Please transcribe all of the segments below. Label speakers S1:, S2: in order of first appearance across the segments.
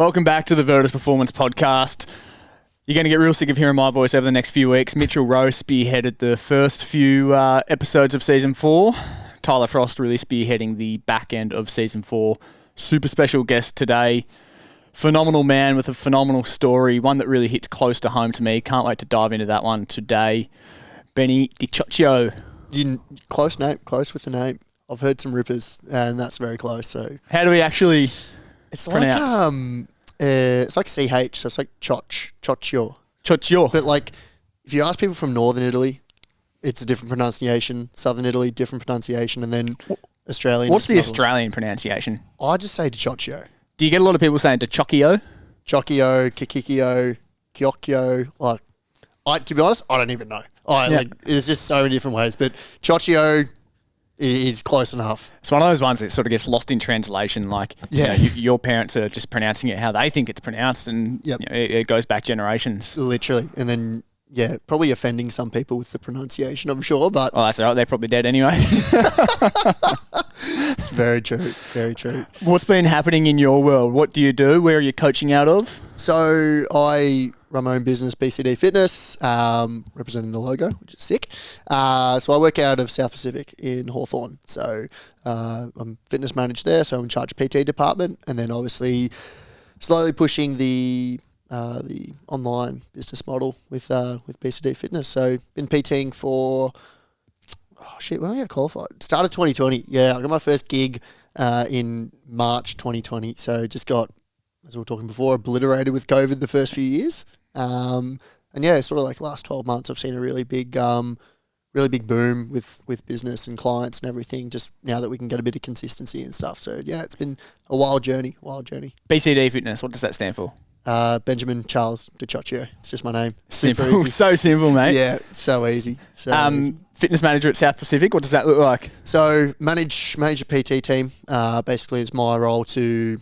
S1: Welcome back to the Virtus Performance Podcast. You're going to get real sick of hearing my voice over the next few weeks. Mitchell Rowe spearheaded the first few episodes of Season 4. Tyler Frost really spearheading the back end of Season 4. Super special guest today. Phenomenal man with a phenomenal story, one that really hits close to home to me. Can't wait to dive into that one today. Benny Dicoccio.
S2: Close with the name. I've heard some rippers, and that's very close. So
S1: how do we actually
S2: pronounce? It's like CH, so it's like Coccio.
S1: Coccio.
S2: But like, if you ask people from Northern Italy, it's a different pronunciation. Southern Italy, different pronunciation, and then Australian.
S1: What's the Australian pronunciation?
S2: I just say Dicoccio.
S1: Do you get a lot of people saying Dicoccio?
S2: Chocchio, Kikikio, Chiocchio. To be honest, I don't even know. There's just so many different ways, but Coccio is close enough.
S1: It's one of those ones that sort of gets lost in translation. Like, your parents are just pronouncing it how they think it's pronounced, and it goes back generations.
S2: Literally. And then, probably offending some people with the pronunciation, I'm sure. But
S1: that's all right. They're probably dead anyway.
S2: It's very true. Very true.
S1: What's been happening in your world? What do you do? Where are you coaching out of?
S2: So I run my own business, BCD Fitness, representing the logo, which is sick. So I work out of South Pacific in Hawthorn. So I'm fitness managed there, so I'm in charge of PT department, and then obviously slowly pushing the online business model with BCD Fitness. So been PTing for when I got qualified, start of 2020. Yeah, I got my first gig in March 2020. So just got, as we were talking before, obliterated with COVID the first few years. And sort of like the last 12 months, I've seen a really big boom with business and clients and everything, just now that we can get a bit of consistency and stuff. So it's been a wild journey.
S1: BCD Fitness, what does that stand for?
S2: Benjamin Charles Dicoccio. It's just my name.
S1: Simple. So simple, mate.
S2: Yeah, so easy. Easy.
S1: Fitness manager at South Pacific, what does that look like?
S2: So manage a PT team. Basically, it's my role to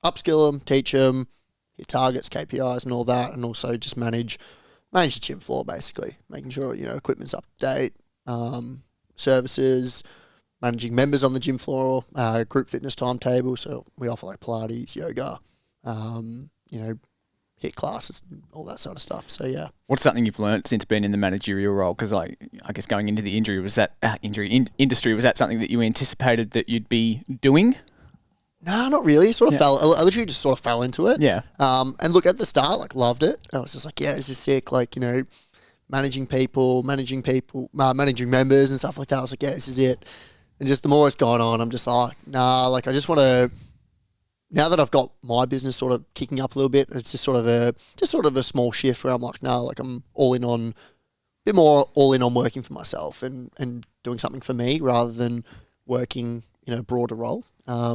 S2: upskill them, teach them, hit targets, KPIs and all that, and also just manage the gym floor, basically, making sure equipment's up to date, services, managing members on the gym floor, group fitness timetable. So we offer like Pilates, yoga, HIIT classes and all that sort of stuff. So yeah.
S1: What's something you've learned since being in the managerial role? Because I guess going into the industry, was that something that you anticipated that you'd be doing?
S2: No, not really. I literally just sort of fell into it.
S1: Yeah.
S2: And look, at the start, loved it. I was just like, this is sick. Managing people, managing members and stuff like that. I was like, this is it. And just the more it's gone on, I'm just like, nah, I just want to, now that I've got my business sort of kicking up a little bit, it's just sort of a small shift where I'm like, no, I'm a bit more all in on working for myself and doing something for me rather than working in a broader role.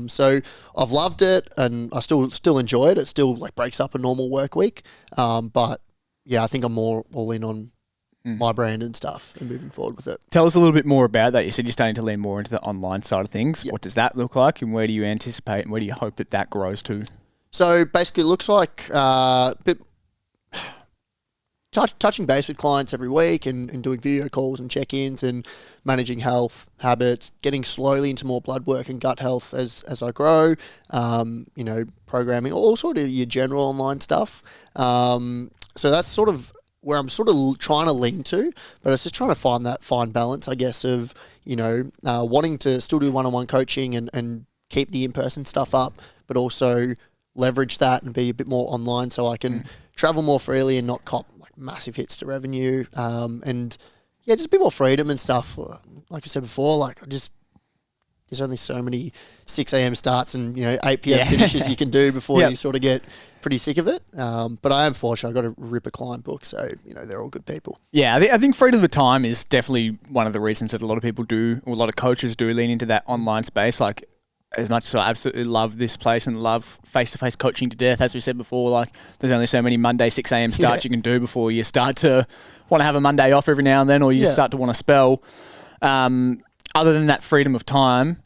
S2: So I've loved it and I still enjoy it. It still breaks up a normal work week. But I think I'm more all in on my brand and stuff and moving forward with it.
S1: Tell us a little bit more about that. You said you're starting to lean more into the online side of things. Yep. What does that look like and where do you anticipate and where do you hope that grows to?
S2: So basically it looks like a bit touching base with clients every week and doing video calls and check-ins and managing health habits, getting slowly into more blood work and gut health as I grow, programming, all sort of your general online stuff. So that's sort of where I'm sort of trying to lean to, but it's just trying to find that fine balance, I guess, of, wanting to still do one-on-one coaching and keep the in-person stuff up, but also leverage that and be a bit more online so I can travel more freely and not cop massive hits to revenue. And just a bit more freedom and stuff. Like I said before, there's only so many 6 a.m. starts and 8 p.m. finishes you can do before you sort of get pretty sick of it. But I am fortunate. I've got a ripper client book, so they're all good people.
S1: Yeah, I think freedom of time is definitely one of the reasons that a lot of people do, or a lot of coaches do, lean into that online space. As much as I absolutely love this place and love face-to-face coaching to death, as we said before, there's only so many Monday 6 a.m. starts you can do before you start to want to have a Monday off every now and then, or you just start to want to spell. Other than that freedom of time,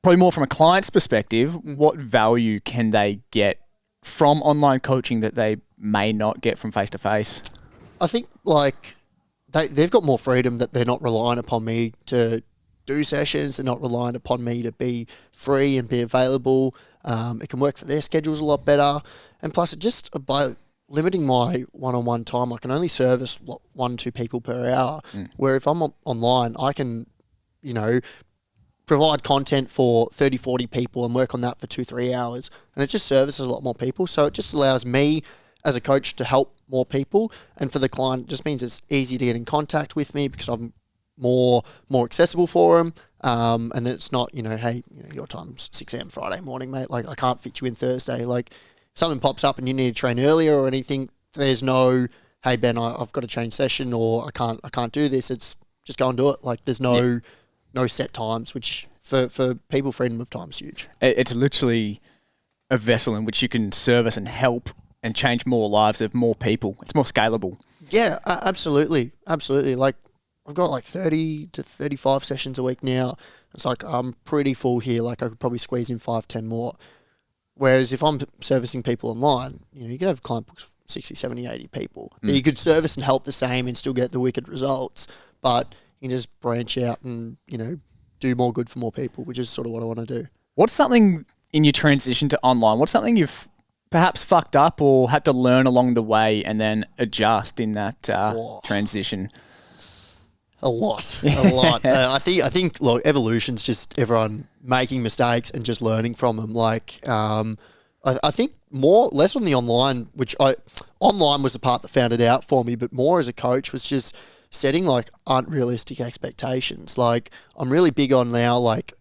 S1: probably more from a client's perspective, what value can they get from online coaching that they may not get from face-to-face?
S2: I think they've got more freedom that they're not relying upon me to do sessions. They're not reliant upon me to be free and be available. It can work for their schedules a lot better. And plus, it just by limiting my one-on-one time, I can only service 1-2 people per hour. Where if I'm online, I can, provide content for 30, 40 people and work on that for 2-3 hours. And it just services a lot more people. So it just allows me as a coach to help more people. And for the client, it just means it's easy to get in contact with me because I'm more accessible for them. And then it's not, hey, your time's 6 a.m. Friday morning, mate. Like, I can't fit you in Thursday. Like, if something pops up and you need to train earlier or anything, there's no, hey, Ben, I've got to change session or I can't do this. It's just go and do it. Like, there's no set times, which for people, freedom of time is huge. It's
S1: literally a vessel in which you can service and help and change more lives of more people. It's more scalable.
S2: Yeah, absolutely. Absolutely. Like, I've got like 30 to 35 sessions a week now. It's like I'm pretty full here. Like, I could probably squeeze in 5-10 more. Whereas if I'm servicing people online, you can have client books 60, 70, 80 people that you could service and help the same and still get the wicked results. But you can just branch out and, do more good for more people, which is sort of what I want to do.
S1: What's something in your transition to online? What's something you've perhaps fucked up or had to learn along the way and then adjust in that transition?
S2: A lot. I think. Look, evolution's just everyone making mistakes and just learning from them. Like, I think less on the online, online was the part that found it out for me, but more as a coach was just setting like unrealistic expectations. Like, I'm really big on now, like,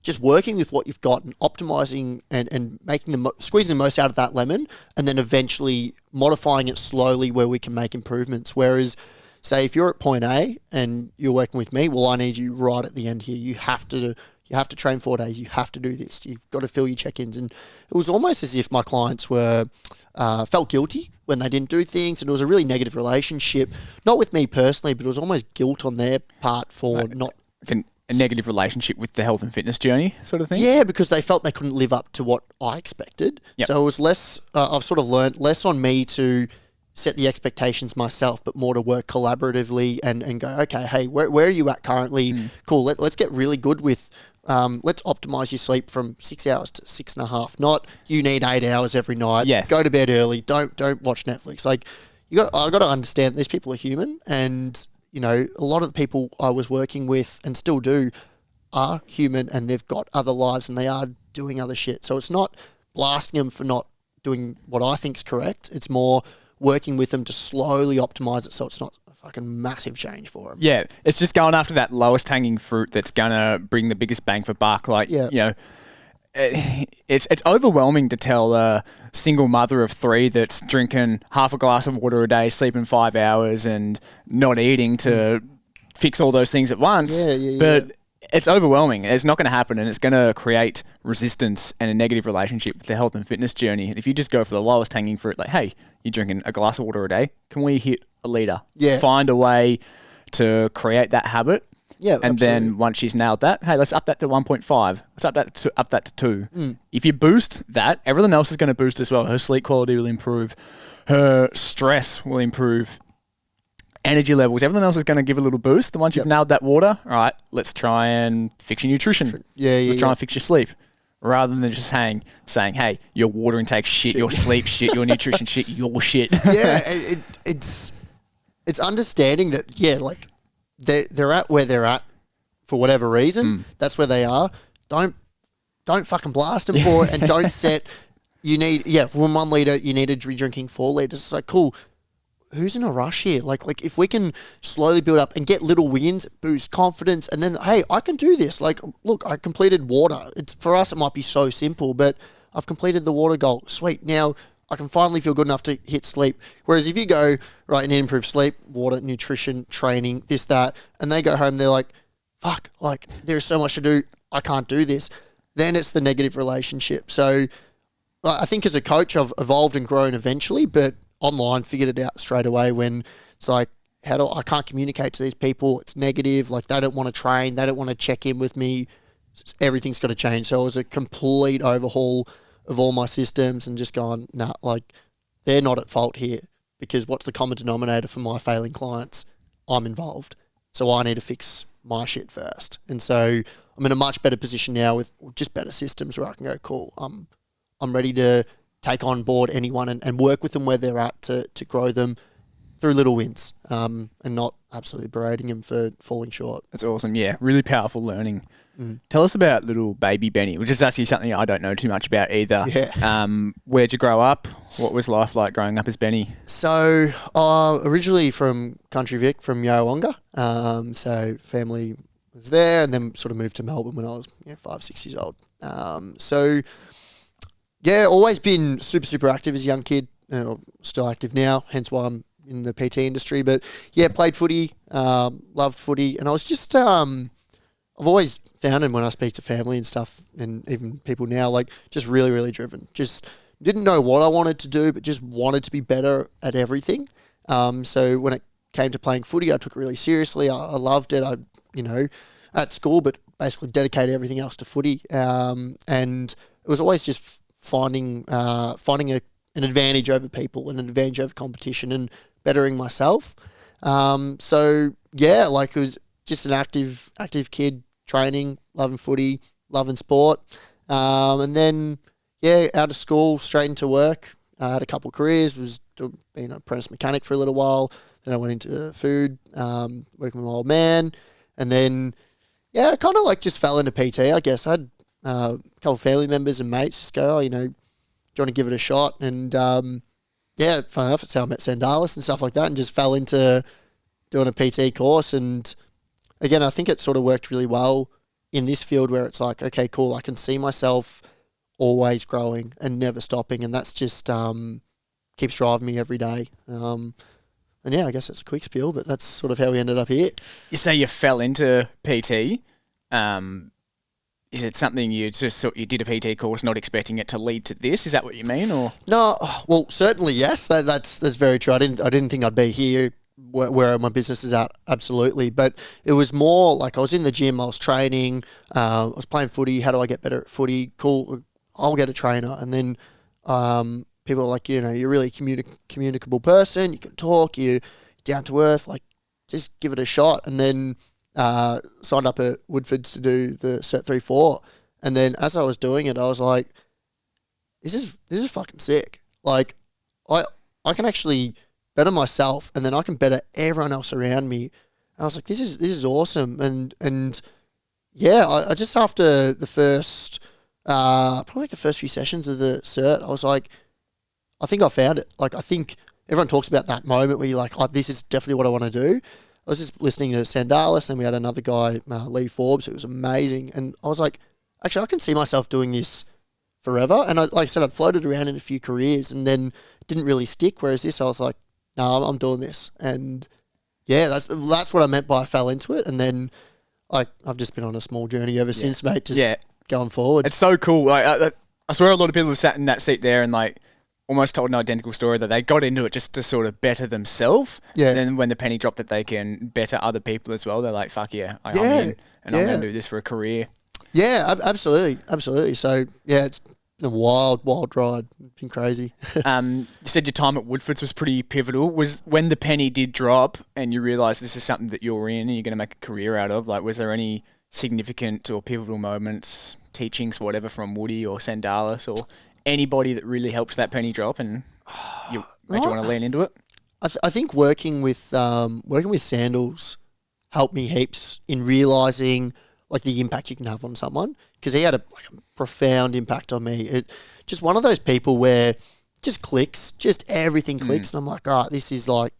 S2: just working with what you've got and optimizing and making squeezing the most out of that lemon, and then eventually modifying it slowly where we can make improvements. Whereas, say if you're at point A and you're working with me, well, I need you right at the end here. You have to train 4 days. You have to do this. You've got to fill your check-ins. And it was almost as if my clients were felt guilty when they didn't do things, and it was a really negative relationship. Not with me personally, but it was almost guilt on their part for not.
S1: A negative relationship with the health and fitness journey sort of thing?
S2: Yeah, because they felt they couldn't live up to what I expected. Yep. So it was less, I've sort of learned less on me to set the expectations myself, but more to work collaboratively and go, okay, hey, where are you at currently? Cool, let's get really good with, let's optimize your sleep from 6 hours to 6.5. Not you need 8 hours every night.
S1: Yeah.
S2: Go to bed early. Don't watch Netflix. Like, I got to understand these people are human, and a lot of the people I was working with and still do are human, and they've got other lives and they are doing other shit. So it's not blasting them for not doing what I think is correct. It's more working with them to slowly optimize it so it's not a fucking massive change for them.
S1: Yeah, it's just going after that lowest hanging fruit that's going to bring the biggest bang for buck. Like, it's overwhelming to tell a single mother of 3 that's drinking half a glass of water a day, sleeping 5 hours and not eating to fix all those things at once. But it's overwhelming. It's not going to happen, and it's going to create resistance and a negative relationship with the health and fitness journey. If you just go for the lowest hanging fruit, like, hey, you're drinking a glass of water a day, can we hit a litre?
S2: Yeah.
S1: Find a way to create that habit.
S2: Yeah,
S1: and
S2: absolutely.
S1: then once she's nailed that, hey, let's up that to 1.5. Let's up that to 2. If you boost that, everything else is going to boost as well. Her sleep quality will improve. Her stress will improve. Energy levels, everything else is going to give a little boost. And once you've nailed that water, all right, let's try and fix your nutrition. Let's try and fix your sleep. Rather than just saying, hey, your water intake shit, your sleep shit, your nutrition shit, your shit.
S2: Yeah, it's understanding that, like, they're at where they're at for whatever reason. That's where they are. Don't fucking blast them for it, and don't set. You need from 1 litre, you need to be drinking 4 litres. It's like, cool. Who's in a rush here? Like if we can slowly build up and get little wins, boost confidence, and then, hey, I can do this. Like, look, I completed water. It's for us, it might be so simple, but I've completed the water goal. Sweet. Now I can finally feel good enough to hit sleep. Whereas if you go, right, you need to improve sleep, water, nutrition, training, this, that, and they go home, they're like, fuck, like, there's so much to do. I can't do this. Then it's the negative relationship. So I think as a coach, I've evolved and grown eventually, but online figured it out straight away when it's like, I can't communicate to these people. It's negative. Like, they don't want to train. They don't want to check in with me. Everything's got to change. So it was a complete overhaul of all my systems and just going, nah, like, they're not at fault here, because what's the common denominator for my failing clients? I'm involved. So I need to fix my shit first. And so I'm in a much better position now with just better systems where I can go, cool, I'm ready to take on board anyone and work with them where they're at to grow them through little wins, and not absolutely berating them for falling short.
S1: That's awesome. Yeah, really powerful learning. Tell us about little baby Benny, which is actually something I don't know too much about either.
S2: Yeah.
S1: Where'd you grow up? What was life like growing up as Benny?
S2: So, originally from Country Vic, from Yarrawonga. So family was there, and then sort of moved to Melbourne when I was 5, 6 years old. So, yeah, always been super, super active as a young kid. Still active now, hence why I'm in the PT industry. But yeah, played footy, loved footy, and I was just I've always found it when I speak to family and stuff, and even people now, like just really, really driven. Just didn't know what I wanted to do, but just wanted to be better at everything. So when it came to playing footy, I took it really seriously. I loved it. At school, but basically dedicated everything else to footy. And it was always just finding an advantage over people, an advantage over competition, and bettering myself. So yeah, like it was just an active kid, training, loving footy, loving sport. And then, yeah, out of school, straight into work. I had a couple of careers, being an apprentice mechanic for a little while. Then I went into food, working with my old man. And then, yeah, I kind of like just fell into PT, I guess. I had a couple of family members and mates just go, do you want to give it a shot? And, yeah, funny enough, it's how I met Sandalis and stuff like that, and just fell into doing a PT course. And again, I think it sort of worked really well in this field where it's like, okay, cool, I can see myself always growing and never stopping, and that's just keeps driving me every day. And yeah, I guess it's a quick spiel, but that's sort of how we ended up here.
S1: You say you fell into PT. Is it something you did a PT course not expecting it to lead to this? Is that what you mean, or
S2: no? Well, certainly yes. That's very true. I didn't think I'd be here where my business is at, absolutely. But it was more like I was in the gym, I was training, I was playing footy. How do I get better at footy? Cool, I'll get a trainer. And then people are like, you're a really communicable person. You can talk. You're down to earth. Like, just give it a shot. And then signed up at Woodford's to do the Cert 3-4. And then as I was doing it, I was like, this is fucking sick. Like, I can actually better myself, and then I can better everyone else around me. And I was like, this is awesome. And yeah, I just after the first probably the first few sessions of the cert, I was like, I think I found it. Like, I think everyone talks about that moment where you're like, oh, this is definitely what I want to do. I was just listening to Sandalis, and we had another guy, Lee Forbes, who was amazing. And I was like, actually, I can see myself doing this forever. And like I said, I'd floated around in a few careers and then it didn't really stick. Whereas this, I was like, no, I'm doing this. And yeah, that's what I meant by I fell into it. And then I've just been on a small journey ever since, mate, just going forward.
S1: It's so cool. Like, I swear a lot of people have sat in that seat there and like almost told an identical story that they got into it just to sort of better themselves. Yeah. And then when the penny dropped that they can better other people as well, they're like, fuck yeah, I'm in and I'm going to do this for a career.
S2: Yeah, absolutely. Absolutely. So yeah, it's a wild ride. It's been crazy.
S1: You said your time at Woodford's was pretty pivotal. Was when the penny did drop and you realised this is something that you're in and you're going to make a career out of, like, was there any significant or pivotal moments, teachings, whatever, from Woody or Sandalis or anybody that really helped that penny drop and you made you want to lean into it?
S2: I think working with Sandals helped me heaps in realising like the impact you can have on someone, because he had a profound impact on me. It just one of those people where it just clicks, just everything clicks, and I'm like, all right, this is like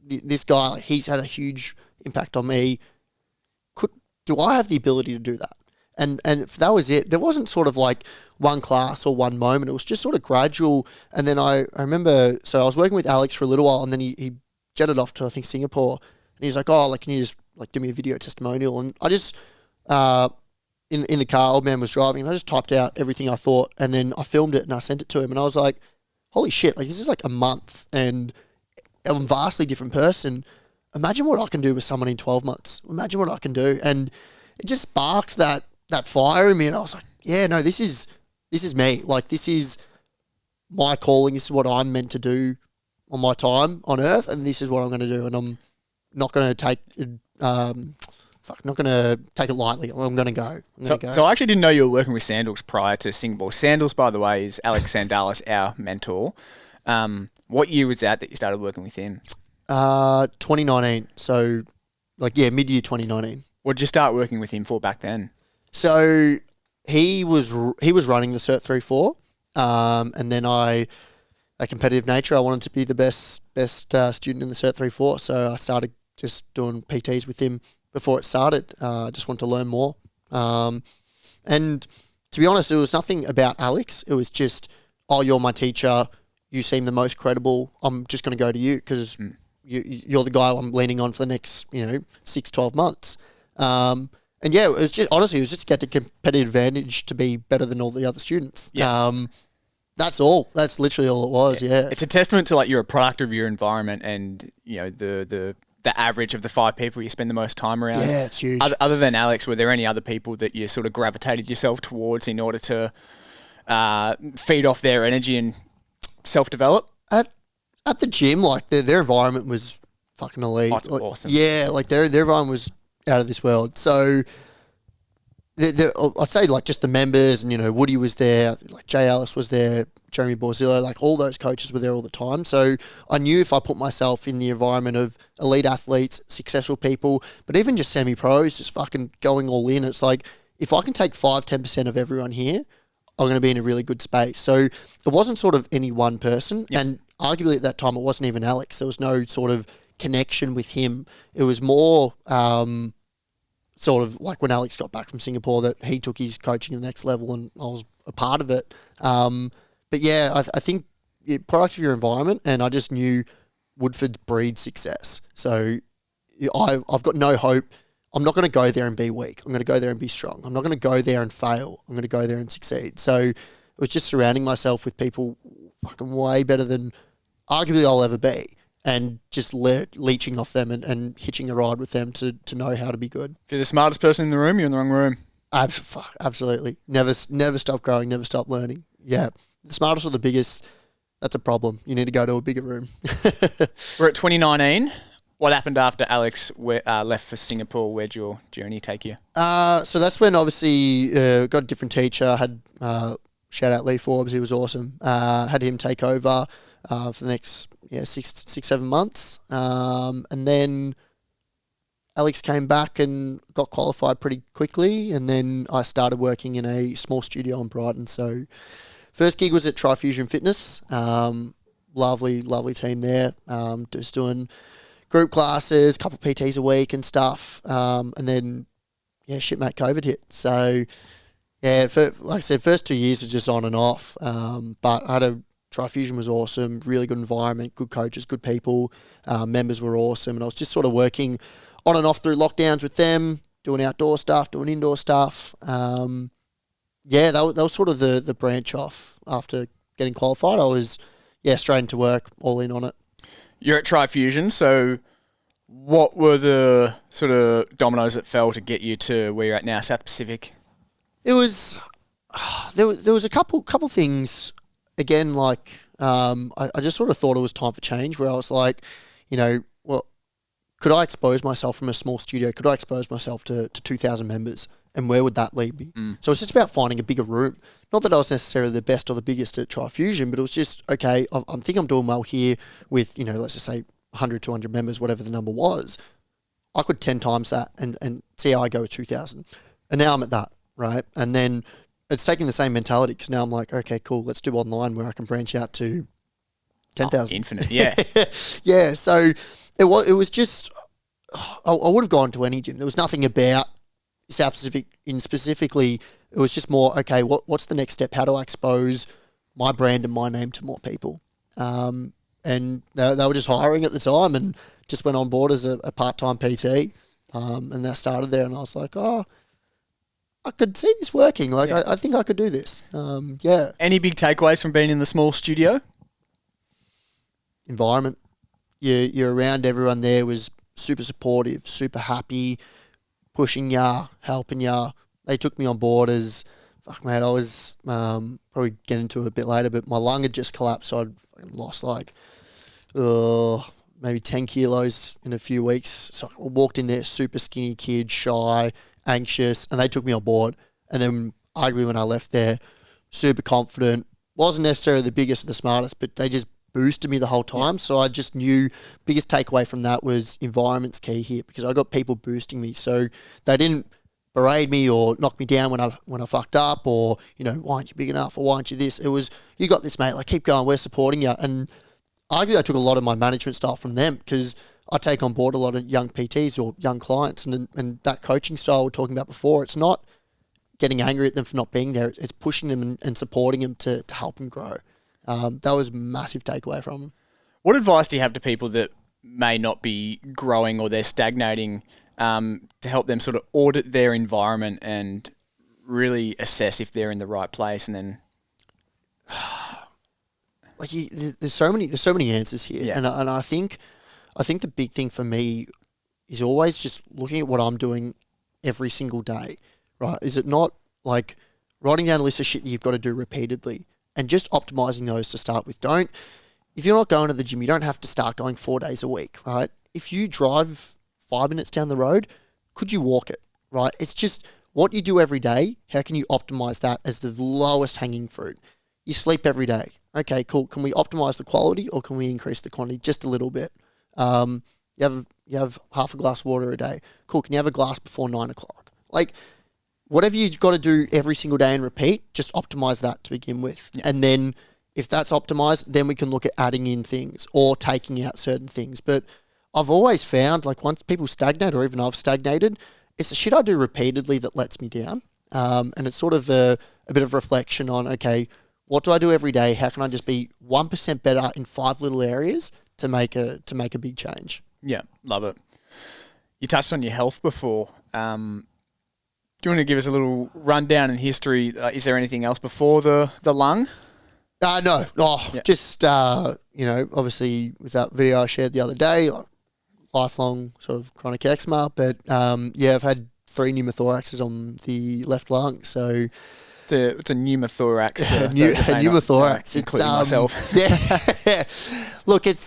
S2: this guy. Like, he's had a huge impact on me. Do I have the ability to do that? And that was it. There wasn't sort of like one class or one moment. It was just sort of gradual. And then I remember, so I was working with Alex for a little while, and then he jetted off to, I think, Singapore. And he's like, oh, like, can you just like do me a video testimonial? And I just, in the car, old man was driving, and I just typed out everything I thought, and then I filmed it and I sent it to him. And I was like, holy shit, like, this is like a month and I'm a vastly different person. Imagine what I can do with someone in 12 months. Imagine what I can do. And it just sparked that fire in me. And I was like, yeah, no, this is me. Like, this is my calling. This is what I'm meant to do on my time on earth. And this is what I'm going to do. And I'm not going to take not going to take it lightly. I'm going to go.
S1: So I actually didn't know you were working with Sandals prior to Singapore. Sandals, by the way, is Alex Sandalis, our mentor. What year was that you started working with him?
S2: 2019. So, mid-year 2019.
S1: What did you start working with him for back then?
S2: So he was running the Cert 3-4, and then a competitive nature, I wanted to be the best student in the Cert 3-4, so I started just doing PTs with him before it started. I just wanted to learn more. And to be honest, it was nothing about Alex. It was just, oh, you're my teacher. You seem the most credible. I'm just going to go to you because you're the guy I'm leaning on for the next 6, 12 months. And yeah, it was just honestly, it was just to get the competitive advantage to be better than all the other students. Yeah. That's all. That's literally all it was. Yeah.
S1: It's a testament to you're a product of your environment, and the average of the 5 people you spend the most time around.
S2: Yeah, it's huge.
S1: Other than Alex, were there any other people that you sort of gravitated yourself towards in order to feed off their energy and self-develop?
S2: At the gym, their environment was fucking elite.
S1: Oh, it's awesome.
S2: Yeah, their environment was out of this world. So I'd say just the members, and Woody was there, Jay Ellis was there, Jeremy Borzillo, all those coaches were there all the time. So I knew if I put myself in the environment of elite athletes, successful people, but even just semi-pros, just fucking going all in, it's if I can take 5-10% of everyone here, I'm going to be in a really good space. So there wasn't sort of any one person, and arguably at that time it wasn't even Alex. There was no sort of connection with him. It was more sort of when Alex got back from Singapore that he took his coaching to the next level, and I was a part of it. But yeah, I think product of your environment, and I just knew Woodford breeds success. So I've got no hope. I'm not going to go there and be weak. I'm going to go there and be strong. I'm not going to go there and fail. I'm going to go there and succeed. So it was just surrounding myself with people fucking way better than arguably I'll ever be, and just leeching off them and hitching a ride with them to know how to be good.
S1: If you're the smartest person in the room, you're in the wrong room.
S2: Absolutely. Never stop growing, never stop learning. Yeah. The smartest or the biggest, that's a problem. You need to go to a bigger room.
S1: We're at 2019. What happened after Alex left for Singapore? Where'd your journey take you?
S2: So that's when obviously got a different teacher. Had shout out Lee Forbes, he was awesome. Had him take over for the next 6-7 months, and then Alex came back and got qualified pretty quickly, and then I started working in a small studio in Brighton. So first gig was at Trifusion Fitness. Lovely team there. Just doing group classes, couple PTs a week and stuff. And then, mate, COVID hit. So, like I said, first 2 years was just on and off. But Trifusion was awesome, really good environment, good coaches, good people. Members were awesome. And I was just sort of working on and off through lockdowns with them, doing outdoor stuff, doing indoor stuff. That was sort of the branch off after getting qualified. I was, straight into work, all in on it.
S1: You're at Trifusion, so what were the sort of dominoes that fell to get you to where you're at now, South Pacific?
S2: It was there was a couple things. Again, I just sort of thought it was time for change. Where I was like, could I expose myself from a small studio? Could I expose myself to 2,000 members? And where would that lead me? So it's just about finding a bigger room. Not that I was necessarily the best or the biggest at Trifusion, but it was just, okay, I think I'm doing well here with, let's just say 100, 200 members, whatever the number was. I could 10 times that and see how I go with 2,000. And now I'm at that, right? And then it's taking the same mentality, because now I'm like, okay, cool, let's do online where I can branch out to 10,000.
S1: Infinite, yeah.
S2: Yeah, so it was just, I would have gone to any gym. There was nothing about South Pacific specifically. It was just more, okay, what's the next step? How do I expose my brand and my name to more people? And they were just hiring at the time, and just went on board as a part-time PT. And that started there, and I was like, I could see this working. I think I could do this.
S1: Any big takeaways from being in the small studio?
S2: Environment. You're around everyone there was super supportive, super happy, pushing ya, helping ya. They took me on board as, fuck mate, I was probably get into it a bit later, but my lung had just collapsed, so I'd lost maybe 10 kilos in a few weeks. So I walked in there, super skinny kid, shy, anxious, and they took me on board. And then arguably when I left there, super confident, wasn't necessarily the biggest or the smartest, but they just boosted me the whole time. So I just knew biggest takeaway from that was environment's key here, because I got people boosting me. So they didn't berate me or knock me down when I fucked up, or, you know, why aren't you big enough, or why aren't you this? It was, you got this, mate, like keep going, we're supporting you. And arguably I took a lot of my management style from them, because I take on board a lot of young PTs or young clients, and that coaching style we're talking about before, it's not getting angry at them for not being there. It's pushing them and supporting them to help them grow. That was a massive takeaway from them.
S1: What advice do you have to people that may not be growing or they're stagnating, to help them sort of audit their environment and really assess if they're in the right place? And then
S2: there's so many answers here.
S1: Yeah.
S2: And I think the big thing for me is always just looking at what I'm doing every single day, right? Is it not like writing down a list of shit that you've got to do repeatedly and just optimizing those to start with? If you're not going to the gym, you don't have to start going 4 days a week, right? If you drive 5 minutes down the road, could you walk it, right? It's just what you do every day. How can you optimize that as the lowest hanging fruit? You sleep every day. Okay, cool. Can we optimize the quality, or can we increase the quantity just a little bit? You have half a glass of water a day. Cool. Can you have a glass before 9 o'clock? Like, whatever you've got to do every single day and repeat, just optimize that to begin with. Yeah. And then if that's optimized, then we can look at adding in things or taking out certain things. But I've always found, like, once people stagnate, or even I've stagnated, it's the shit I do repeatedly that lets me down. And it's sort of a bit of reflection on, okay, what do I do every day? How can I just be 1% better in 5 little areas to make a big change?
S1: Yeah, love it. You touched on your health before. Do you want to give us a little rundown in history? Is there anything else before the lung?
S2: No. Just, obviously with that video I shared the other day, like, lifelong sort of chronic eczema. But, I've had 3 pneumothoraxes on the left lung. So
S1: it's a pneumothorax.
S2: A pneumothorax.
S1: Including myself.
S2: Yeah. Look, it's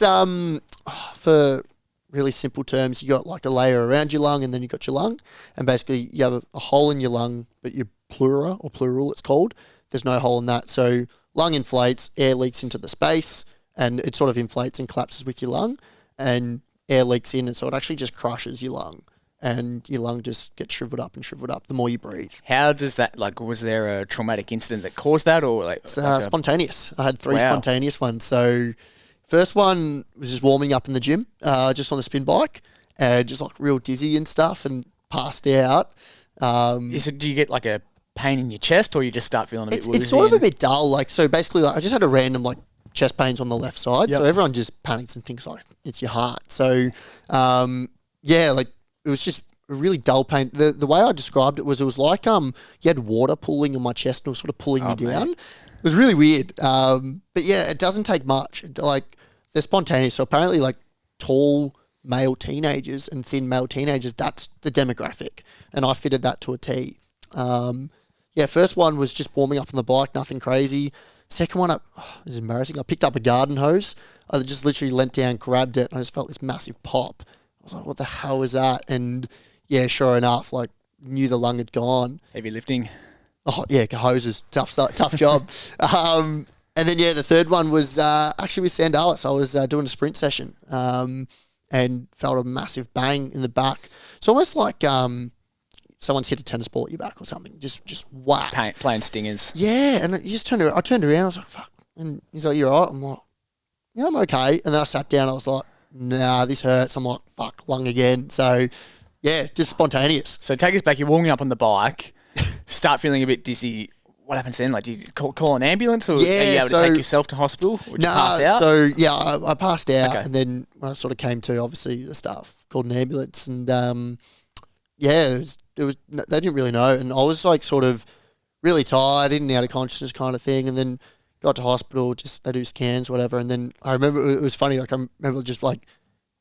S2: for really simple terms, you got like a layer around your lung, and then you got your lung, and basically you have a hole in your lung, but your pleura, or pleural it's called, there's no hole in that. So lung inflates, air leaks into the space, and it sort of inflates and collapses with your lung, and air leaks in, and so it actually just crushes your lung, and your lung just gets shriveled up the more you breathe.
S1: How does that, like, was there a traumatic incident that caused that, or like?
S2: It's spontaneous. I had 3 spontaneous ones. So first one was just warming up in the gym, just on the spin bike, just like real dizzy and stuff, and passed out.
S1: Do you get like a pain in your chest, or you just start feeling a bit woozy?
S2: It's sort of a bit dull. Like, so basically, like, I just had a random like chest pains on the left side. Yep. So everyone just panics and thinks like it's your heart. So like it was just a really dull pain. The way I described it was like you had water pooling on my chest and it was sort of pulling me down. Mate. It was really weird. But yeah, it doesn't take much. Like, they're spontaneous. So apparently, like, tall male teenagers and thin male teenagers, that's the demographic. And I fitted that to a T. First one was just warming up on the bike, nothing crazy. Second one, this is embarrassing. I picked up a garden hose. I just literally leant down, grabbed it, and I just felt this massive pop. I was like, what the hell was that? And yeah, sure enough, like, knew the lung had gone.
S1: Heavy lifting.
S2: Oh yeah, hoses, tough job. And then the third one was actually with Sandalis. I was doing a sprint session and felt a massive bang in the back. It's almost like someone's hit a tennis ball at your back or something. Just whack.
S1: Playing stingers.
S2: Yeah, and I turned around. I was like, fuck. And he's like, you all right? I'm like, yeah, I'm okay. And then I sat down. I was like, nah, this hurts. I'm like, fuck, lung again. So yeah, just spontaneous.
S1: So take us back. You're warming up on the bike. Start feeling a bit dizzy. What happens then? Like, do you call an ambulance, or are you able to take yourself to hospital? Or did you pass out?
S2: So I passed out, and then when I sort of came to, obviously the staff called an ambulance, and it was they didn't really know, and I was like sort of really tired, in and out of consciousness kind of thing, and then got to hospital. Just they do scans, whatever, and then I remember it was funny. Like, I remember just like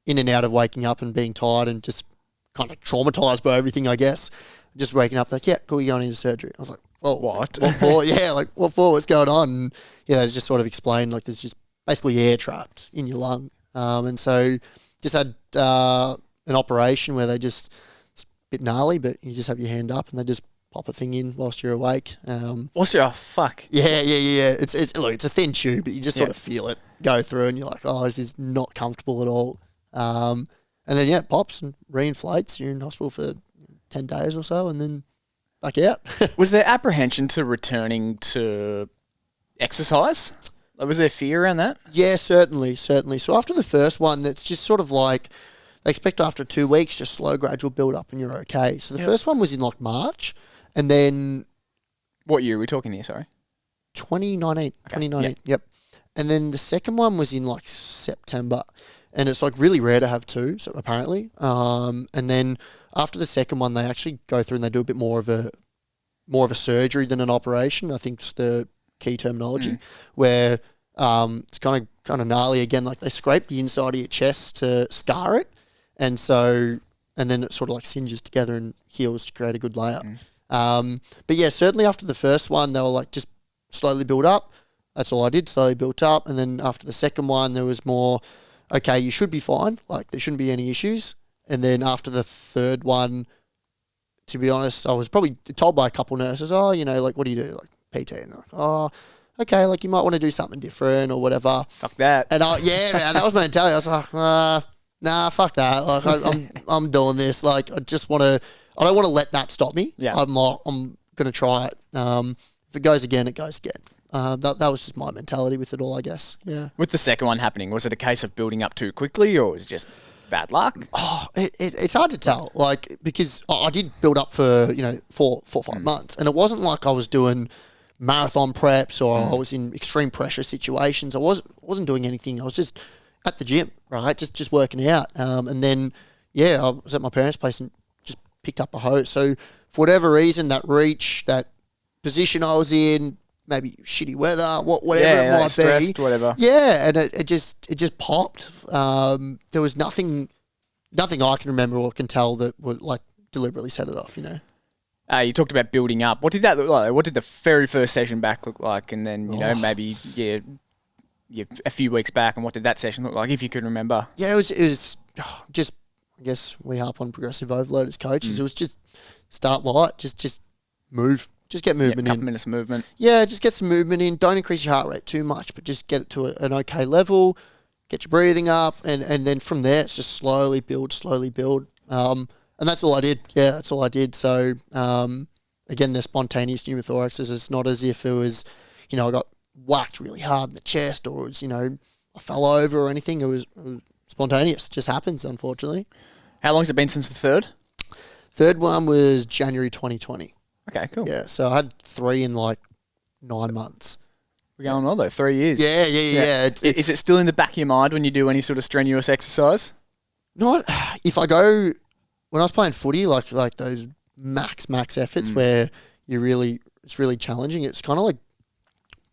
S2: in and out of waking up and being tired and just kind of traumatized by everything, I guess. Just waking up like, yeah, cool, you're going into surgery. I was like, well,
S1: what?
S2: What for? Yeah, like, what for? What's going on? And yeah, they just sort of explained, like, there's just basically air trapped in your lung. And so, just had an operation where it's a bit gnarly, but you just have your hand up and they just pop a thing in whilst you're awake.
S1: Fuck?
S2: Yeah. It's a thin tube, but you just sort of feel it go through, and you're like, oh, this is not comfortable at all. And then it pops and reinflates. You're in hospital for 10 days or so, and then back out.
S1: Was there apprehension to returning to exercise? Was there fear around that?
S2: Yeah, certainly. So after the first one, that's just sort of like they expect after 2 weeks, just slow, gradual build up, and you're okay. So the first one was in like March, and then
S1: what year are we talking here? Sorry,
S2: 2019. 2019. Yep. And then the second one was in like September, and it's like really rare to have two, so apparently. And then after the second one, they actually go through and they do a bit more of a surgery than an operation. I think it's the key terminology, where it's kind of gnarly again. Like they scrape the inside of your chest to scar it, and then it sort of like singes together and heals to create a good layout. But yeah, certainly after the first one, they were like just slowly build up. That's all I did, slowly built up. And then after the second one, there was more, okay, you should be fine. Like there shouldn't be any issues. And then after the third one, to be honest, I was probably told by a couple nurses, oh, like, what do you do? Like PT. And they're like, oh, okay, like you might want to do something different or whatever.
S1: Fuck that.
S2: And man, that was my mentality. I was like, nah, fuck that. Like I'm doing this. Like I don't want to let that stop me.
S1: Yeah.
S2: I'm going to try it. If it goes again, it goes again. That was just my mentality with it all, I guess. Yeah.
S1: With the second one happening, was it a case of building up too quickly, or was it just bad luck?
S2: Oh, it's hard to tell, like, because I did build up for 4 or 5 months, and it wasn't like I was doing marathon preps or I was in extreme pressure situations. I wasn't doing anything. I was just at the gym, right, just working out. And then I was at my parents' place and just picked up a hose. So for whatever reason, that reach, that position I was in, maybe shitty weather, whatever it might
S1: stressed,
S2: be.
S1: Whatever.
S2: Yeah, and it just popped. There was nothing I can remember or can tell that would like deliberately set it off,
S1: You talked about building up. What did that look like? What did the very first session back look like? And then, maybe a few weeks back, and what did that session look like, if you could remember?
S2: Yeah, it was just, I guess we harp on progressive overload as coaches. It was just start light, just move. Just get movement in.
S1: A couple minutes of movement.
S2: Yeah, just get some movement in. Don't increase your heart rate too much, but just get it to an okay level. Get your breathing up, and then from there, it's just slowly build. And that's all I did. Yeah, that's all I did. So, again, the spontaneous pneumothorax, it's not as if it was, I got whacked really hard in the chest or it was, I fell over or anything. It was spontaneous. It just happens, unfortunately.
S1: How long has it been since the third?
S2: Third one was January 2020.
S1: Okay, cool.
S2: Yeah, so I had 3 in like 9 months.
S1: We're going on though, 3 years.
S2: Yeah.
S1: Is it still in the back of your mind when you do any sort of strenuous exercise?
S2: Not if I go when I was playing footy, like those max efforts where it's really challenging. It's kind of like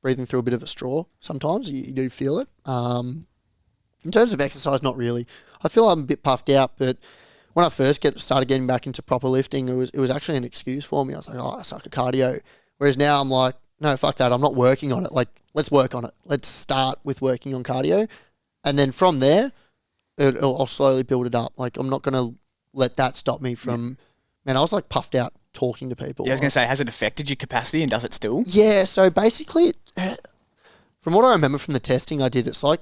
S2: breathing through a bit of a straw. Sometimes you do feel it. In terms of exercise, not really. I feel I'm a bit puffed out, but when I first started getting back into proper lifting, it was actually an excuse for me. I was like, I suck at cardio. Whereas now I'm like, no, fuck that. I'm not working on it. Like, let's work on it. Let's start with working on cardio. And then from there, I'll slowly build it up. Like, I'm not going to let that stop me from... Man, I was like puffed out talking to people.
S1: Yeah, I was going to say, has it affected your capacity and does it still?
S2: Yeah, so basically, from what I remember from the testing I did, it's like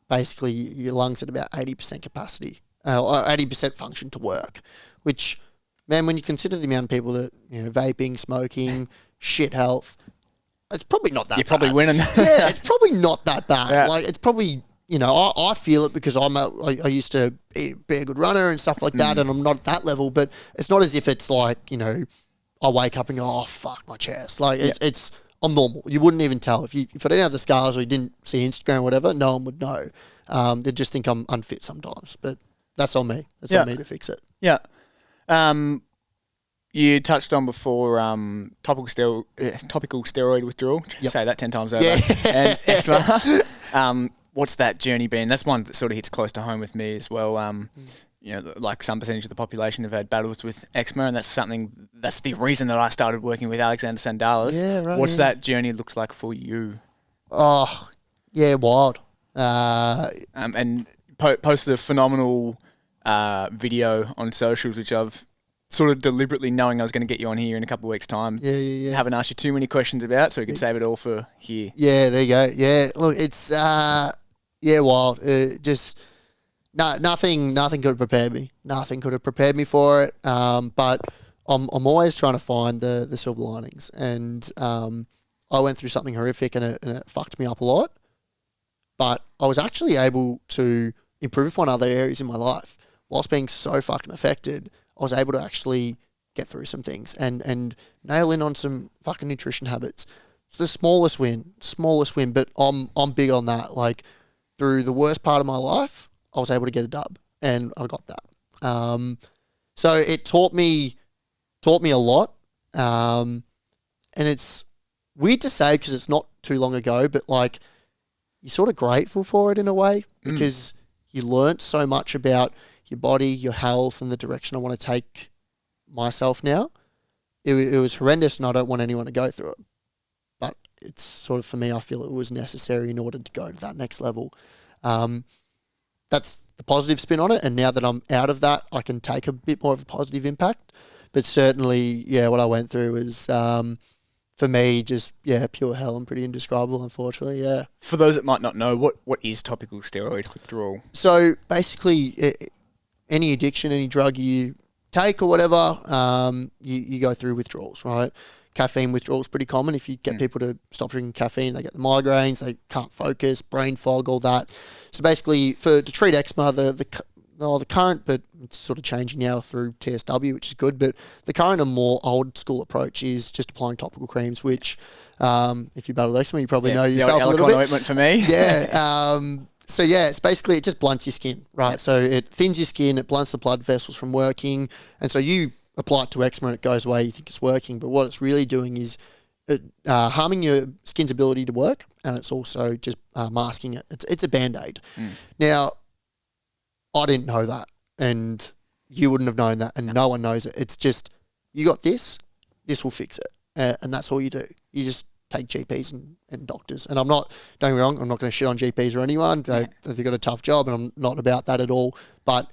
S2: basically your lungs at about 80% capacity. Or 80% function to work, which, man, when you consider the amount of people that, vaping, smoking, shit health, it's probably not that bad.
S1: You're probably winning.
S2: Yeah, it's probably not that bad.
S1: Yeah.
S2: Like, it's probably, I feel it because I used to be a good runner and stuff like that, and I'm not at that level, but it's not as if it's like, I wake up and go, oh, fuck my chest. Like, I'm normal. You wouldn't even tell. If I didn't have the scars or you didn't see Instagram or whatever, no one would know. They'd just think I'm unfit sometimes, but... That's on me. That's on me to fix it.
S1: Yeah. You touched on before topical steroid withdrawal. Say that 10 times over.
S2: Yeah.
S1: And eczema. What's that journey been? That's one that sort of hits close to home with me as well. Like some percentage of the population have had battles with eczema, and that's the reason that I started working with Alexander Sandalis.
S2: Yeah, right.
S1: What's that journey looks like for you?
S2: Oh, yeah, wild.
S1: And posted a phenomenal video on socials, which I've sort of deliberately, knowing I was going to get you on here in a couple of weeks' time.
S2: Yeah.
S1: Haven't asked you too many questions about, so we can save it all for here.
S2: Yeah, there you go. Yeah, look, it's wild. Just nothing could have prepared me. Nothing could have prepared me for it. But I'm always trying to find the silver linings, and I went through something horrific, and it fucked me up a lot. But I was actually able to improve upon other areas in my life whilst being so fucking affected. I was able to actually get through some things and nail in on some fucking nutrition habits. It's the smallest win, but I'm big on that. Like, through the worst part of my life, I was able to get a dub, and I got that. So it taught me a lot. And it's weird to say because it's not too long ago, but like, you're sort of grateful for it in a way because you learnt so much about your body, your health, and the direction I want to take myself now. It was horrendous, and I don't want anyone to go through it. But it's sort of, for me, I feel it was necessary in order to go to that next level. That's the positive spin on it, and now that I'm out of that, I can take a bit more of a positive impact. But certainly, what I went through was, for me, just, pure hell and pretty indescribable, unfortunately, yeah.
S1: For those that might not know, what is topical steroid withdrawal?
S2: So basically, any addiction, any drug you take or whatever, you go through withdrawals, right? Caffeine withdrawal is pretty common. If you get people to stop drinking caffeine, they get the migraines, they can't focus, brain fog, all that. So basically, to treat eczema, the current, but it's sort of changing now through TSW, which is good, but the current and more old school approach is just applying topical creams, which if you battle eczema, you probably know yourself a little bit.
S1: Ointment for me.
S2: Yeah. So it's basically, it just blunts your skin, right? Yep. So it thins your skin, it blunts the blood vessels from working, and so you apply it to eczema and it goes away, you think it's working, but what it's really doing is harming your skin's ability to work, and it's also just masking it. It's a Band-Aid. Now, I didn't know that, and you wouldn't have known that, and no one knows it. It's just, you got this will fix it, and that's all you do. You just take GPs and doctors, and don't get me wrong, I'm not going to shit on GPs or anyone. They've got a tough job, and I'm not about that at all, but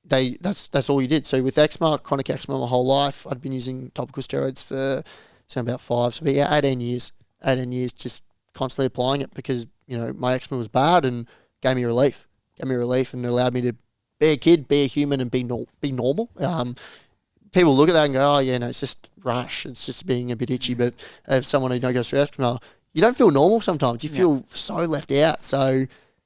S2: that's all you did. So with eczema, chronic eczema my whole life, I'd been using topical steroids for about 18 years, just constantly applying it because, my eczema was bad and gave me relief, and it allowed me to be a kid, be a human, and be normal. People look at that and go, it's just rash, it's just being a bit itchy. But if someone who goes through eczema, you don't feel normal sometimes. You feel so left out. So,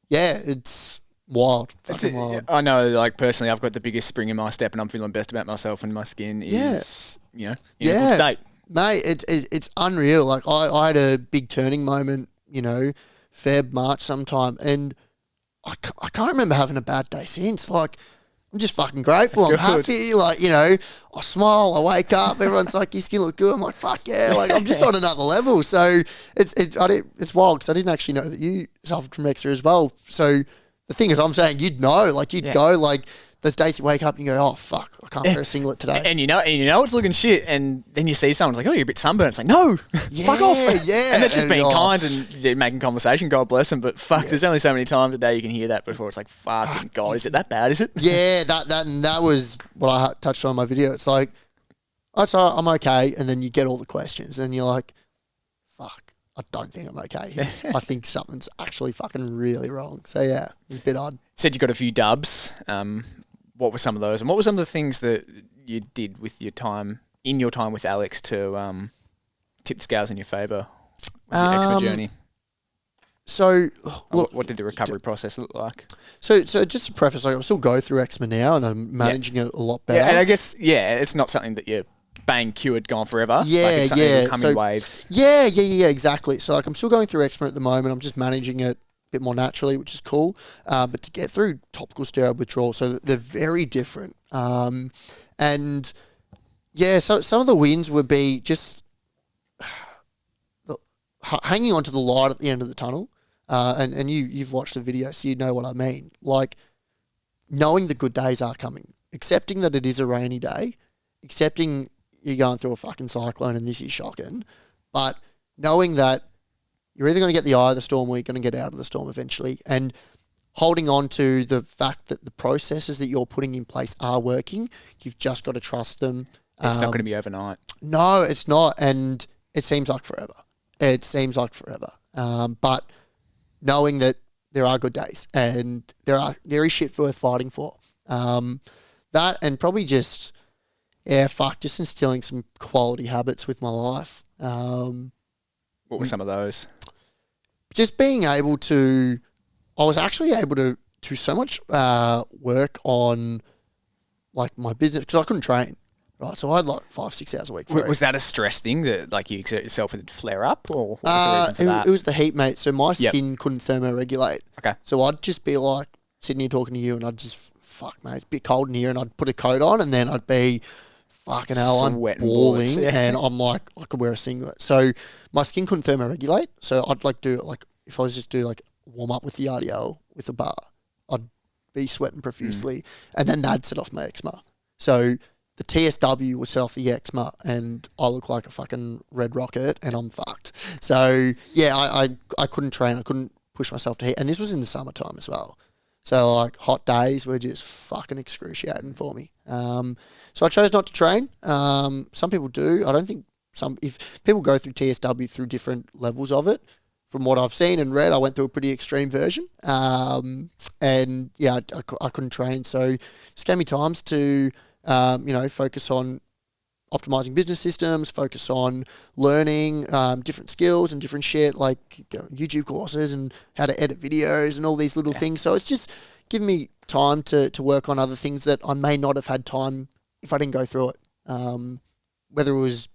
S2: it's wild. Wild.
S1: I know, like, personally, I've got the biggest spring in my step, and I'm feeling best about myself, and my skin is, in a good state.
S2: Mate, it's unreal. Like, I had a big turning moment, Feb, March sometime, and I can't remember having a bad day since. Like, I'm just fucking grateful. I'm happy. Like, I smile, I wake up, everyone's like, your skin look good. I'm like, fuck yeah. Like, I'm just on another level. So it's wild because I didn't actually know that you suffered from eczema as well. So the thing is, I'm saying you'd know, like, go, like, those days you wake up and you go, oh, fuck, I can't wear a singlet today.
S1: And you know it's looking shit, and then you see someone like, oh, you're a bit sunburned. It's like, no, fuck off.
S2: Yeah.
S1: And they're just being kind and making conversation, God bless them. But fuck, there's only so many times a day you can hear that before it's like, fucking God, is it that bad, is it?
S2: Yeah, that was what I touched on in my video. It's like, I'm okay, and then you get all the questions, and you're like, fuck, I don't think I'm okay. I think something's actually fucking really wrong. So yeah, it's a bit odd.
S1: Said you got a few dubs. What were some of those, and what were some of the things that you did with your time with Alex to tip the scales in your favour with your eczema journey?
S2: So, look,
S1: what did the recovery process look like?
S2: So just to preface, like, I still go through eczema now, and I'm managing it a lot better.
S1: Yeah, and I guess it's not something that you're bang cured, gone forever. It's something that will come in waves.
S2: Yeah, exactly. So, like, I'm still going through eczema at the moment. I'm just managing it bit more naturally, which is cool. But to get through topical steroid withdrawal, so they're very different. And so some of the wins would be just hanging on to the light at the end of the tunnel. And you've watched the video, so you know what I mean. Like, knowing the good days are coming, accepting that it is a rainy day, accepting you're going through a fucking cyclone and this is shocking, but knowing that you're either going to get the eye of the storm or you're going to get out of the storm eventually, and holding on to the fact that the processes that you're putting in place are working. You've just got to trust them.
S1: It's not going to be overnight.
S2: No, it's not. And it seems like forever. But knowing that there are good days and there is shit worth fighting for. That and probably just instilling some quality habits with my life.
S1: What were some of those?
S2: Just being able to, I was actually able to do so much work on like my business because I couldn't train. Right, so I had like 5-6 hours a week.
S1: Was that a stress thing that like you exert yourself and it'd flare up, or what was the reason for that?
S2: It was the heat, mate. So my skin couldn't thermoregulate.
S1: Okay.
S2: So I'd just be like sitting here talking to you, and I'd just mate, it's a bit cold in here, and I'd put a coat on, and then I'd be fucking hell, I'm balling, and I'm like I could wear a singlet. So my skin couldn't thermoregulate. So I'd like do like if I was just do like warm up with the RDL with a bar, I'd be sweating profusely, and then that'd set off my eczema. So the TSW would set off the eczema, and I look like a fucking red rocket, and I'm fucked. So yeah, I couldn't train. I couldn't push myself to heat, and this was in the summertime as well. So like hot days were just fucking excruciating for me. So I chose not to train. Some people do. I don't think if people go through TSW through different levels of it. From what I've seen and read, I went through a pretty extreme version. And yeah, I couldn't train. So just gave me times to focus on optimizing business systems, focus on learning different skills and different shit like YouTube courses and how to edit videos and all these little things. So it's just giving me time to work on other things that I may not have had time if I didn't go through it. Whether it was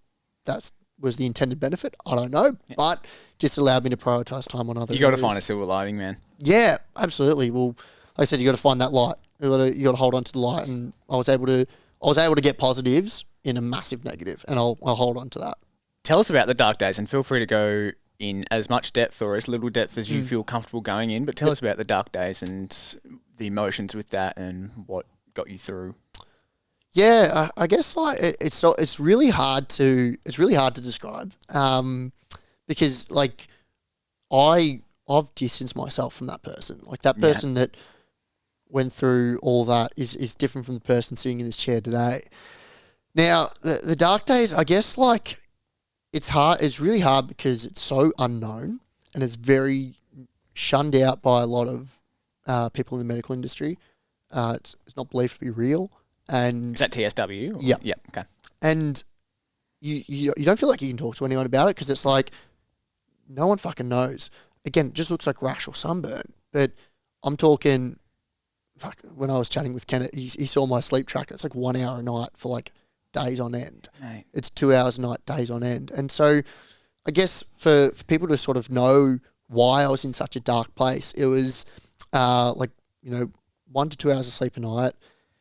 S2: that was the intended benefit, I don't know, but just allowed me to prioritize time on other.
S1: You got to find a silver lining, man.
S2: Yeah, absolutely. Well, like I said, you got to find that light. You got to hold on to the light, and I was able to get positives in a massive negative, and I'll hold on to that.
S1: Tell us about the dark days, and feel free to go in as much depth or as little depth as you feel comfortable going in. But tell us about the dark days and the emotions with that, and what got you through.
S2: Yeah, I guess like it's really hard to describe because like I've distanced myself from that person. Like that person that went through all that is different from the person sitting in this chair today. Now, the dark days, I guess, like, it's hard. It's really hard because it's so unknown and it's very shunned out by a lot of people in the medical industry. It's not believed to be real. And
S1: is that TSW?
S2: Yeah.
S1: Yeah. Okay.
S2: And you don't feel like you can talk to anyone about it because it's like no one fucking knows. Again, it just looks like rash or sunburn. But I'm talking, when I was chatting with Kenneth, he saw my sleep tracker. It's like 1 hour a night for like days on end.
S1: Right.
S2: It's 2 hours a night, days on end. And so I guess for people to sort of know why I was in such a dark place, it was 1 to 2 hours of sleep a night.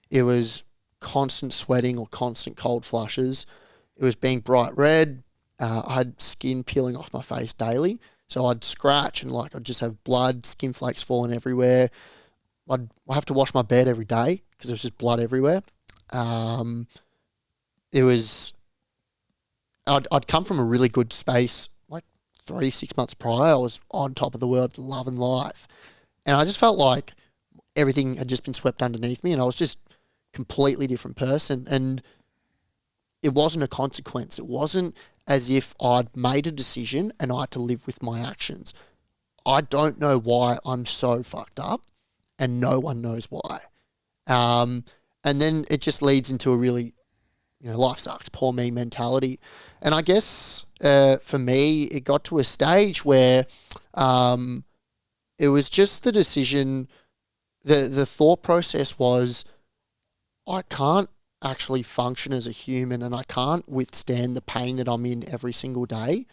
S2: It was constant sweating or constant cold flushes. It was being bright red. I had skin peeling off my face daily. So I'd scratch and I'd just have blood, skin flakes falling everywhere. I'd have to wash my bed every day because there was just blood everywhere. I'd come from a really good space, like 3-6 months prior. I was on top of the world, loving life. And I just felt like everything had just been swept underneath me and I was just completely different person. And it wasn't a consequence. It wasn't as if I'd made a decision and I had to live with my actions. I don't know why I'm so fucked up and no one knows why. And then it just leads into a really, life sucks, poor me mentality. And I guess for me, it got to a stage where it was just the decision, the thought process was, I can't actually function as a human and I can't withstand the pain that I'm in every single day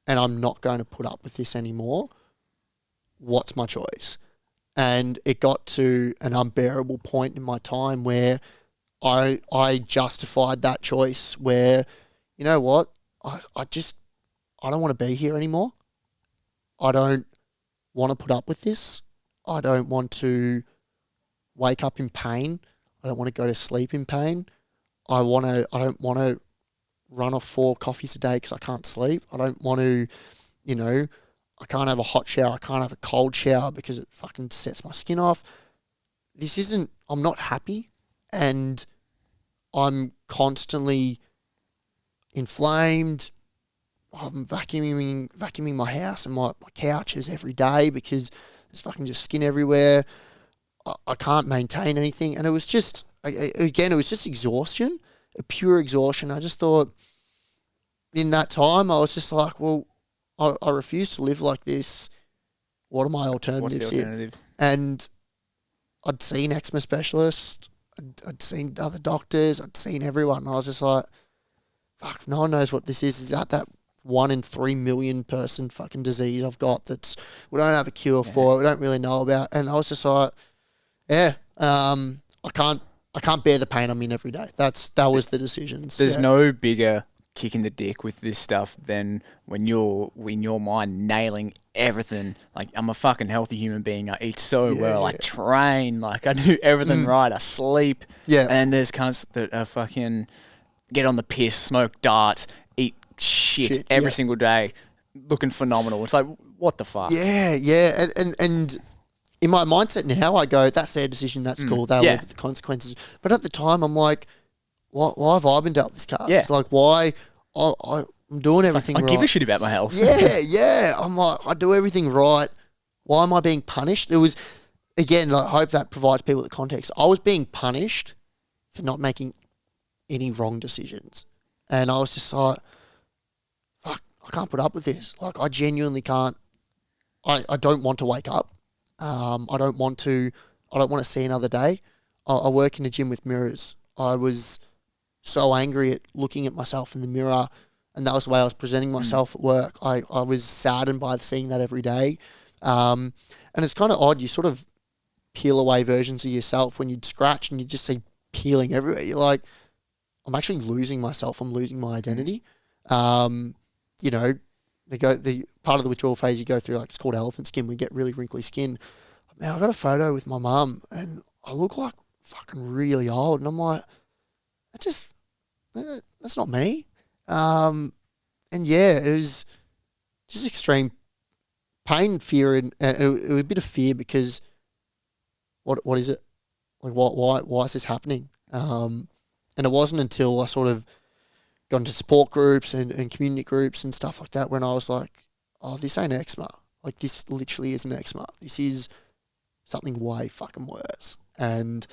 S2: and I'm not going to put up with this anymore. What's my choice? And it got to an unbearable point in my time where I justified that choice where, you know what, I don't want to be here anymore. I don't want to put up with this. I don't want to wake up in pain. I don't want to go to sleep in pain. I don't want to run off 4 coffees a day because I can't sleep. I don't want to, I can't have a hot shower. I can't have a cold shower because it fucking sets my skin off. I'm not happy, and I'm constantly inflamed. I'm vacuuming my house and my couches every day because there's fucking just skin everywhere. I can't maintain anything. And it was just, again, it was just exhaustion, a pure exhaustion. I just thought in that time, I was just like, well, I refuse to live like this. What are my alternatives
S1: What's the alternative?
S2: here? And I'd seen eczema specialists. I'd seen other doctors. I'd seen everyone. And I was just like, fuck, no one knows what this is. Is that 1 in 3 million person fucking disease I've got we don't have a cure for, we don't really know about. And I was just like, I can't bear the pain I'm in every day. That was the decision.
S1: There's no bigger kick in the dick with this stuff than when you're in your mind nailing everything. Like, I'm a fucking healthy human being. I eat so well. I train. Like, I do everything right. I sleep.
S2: Yeah.
S1: And there's cunts that are fucking get on the piss, smoke darts, eat shit every single day, looking phenomenal. It's like, what the fuck?
S2: Yeah. And in my mindset now, I go, that's their decision. That's cool. They'll live with the consequences. But at the time, I'm like, why have I been dealt this card?
S1: Yeah.
S2: It's like, why I'm doing everything right.
S1: I give a shit about my health.
S2: Yeah. I'm like, I do everything right. Why am I being punished? It was, again, I hope that provides people the context. I was being punished for not making any wrong decisions. And I was just like, fuck, I can't put up with this. Like, I genuinely can't. I don't want to wake up. I don't want to see another day. I work in a gym with mirrors. I was so angry at looking at myself in the mirror, and that was the way I was presenting myself at work. I was saddened by seeing that every day. And it's kind of odd. You sort of peel away versions of yourself when you'd scratch and you just see peeling everywhere. You're like, I'm actually losing myself. I'm losing my identity. The part of the withdrawal phase you go through, like, it's called elephant skin. We get really wrinkly skin. Now, I got a photo with my mum and I look like fucking really old. And I'm like, that's not me. And yeah, it was just extreme pain, fear, and it was a bit of fear because what is it? Like, why is this happening? And it wasn't until I sort of got into support groups and community groups and stuff like that when I was like, oh, this ain't eczema. Like, this literally isn't eczema. This is something way fucking worse. And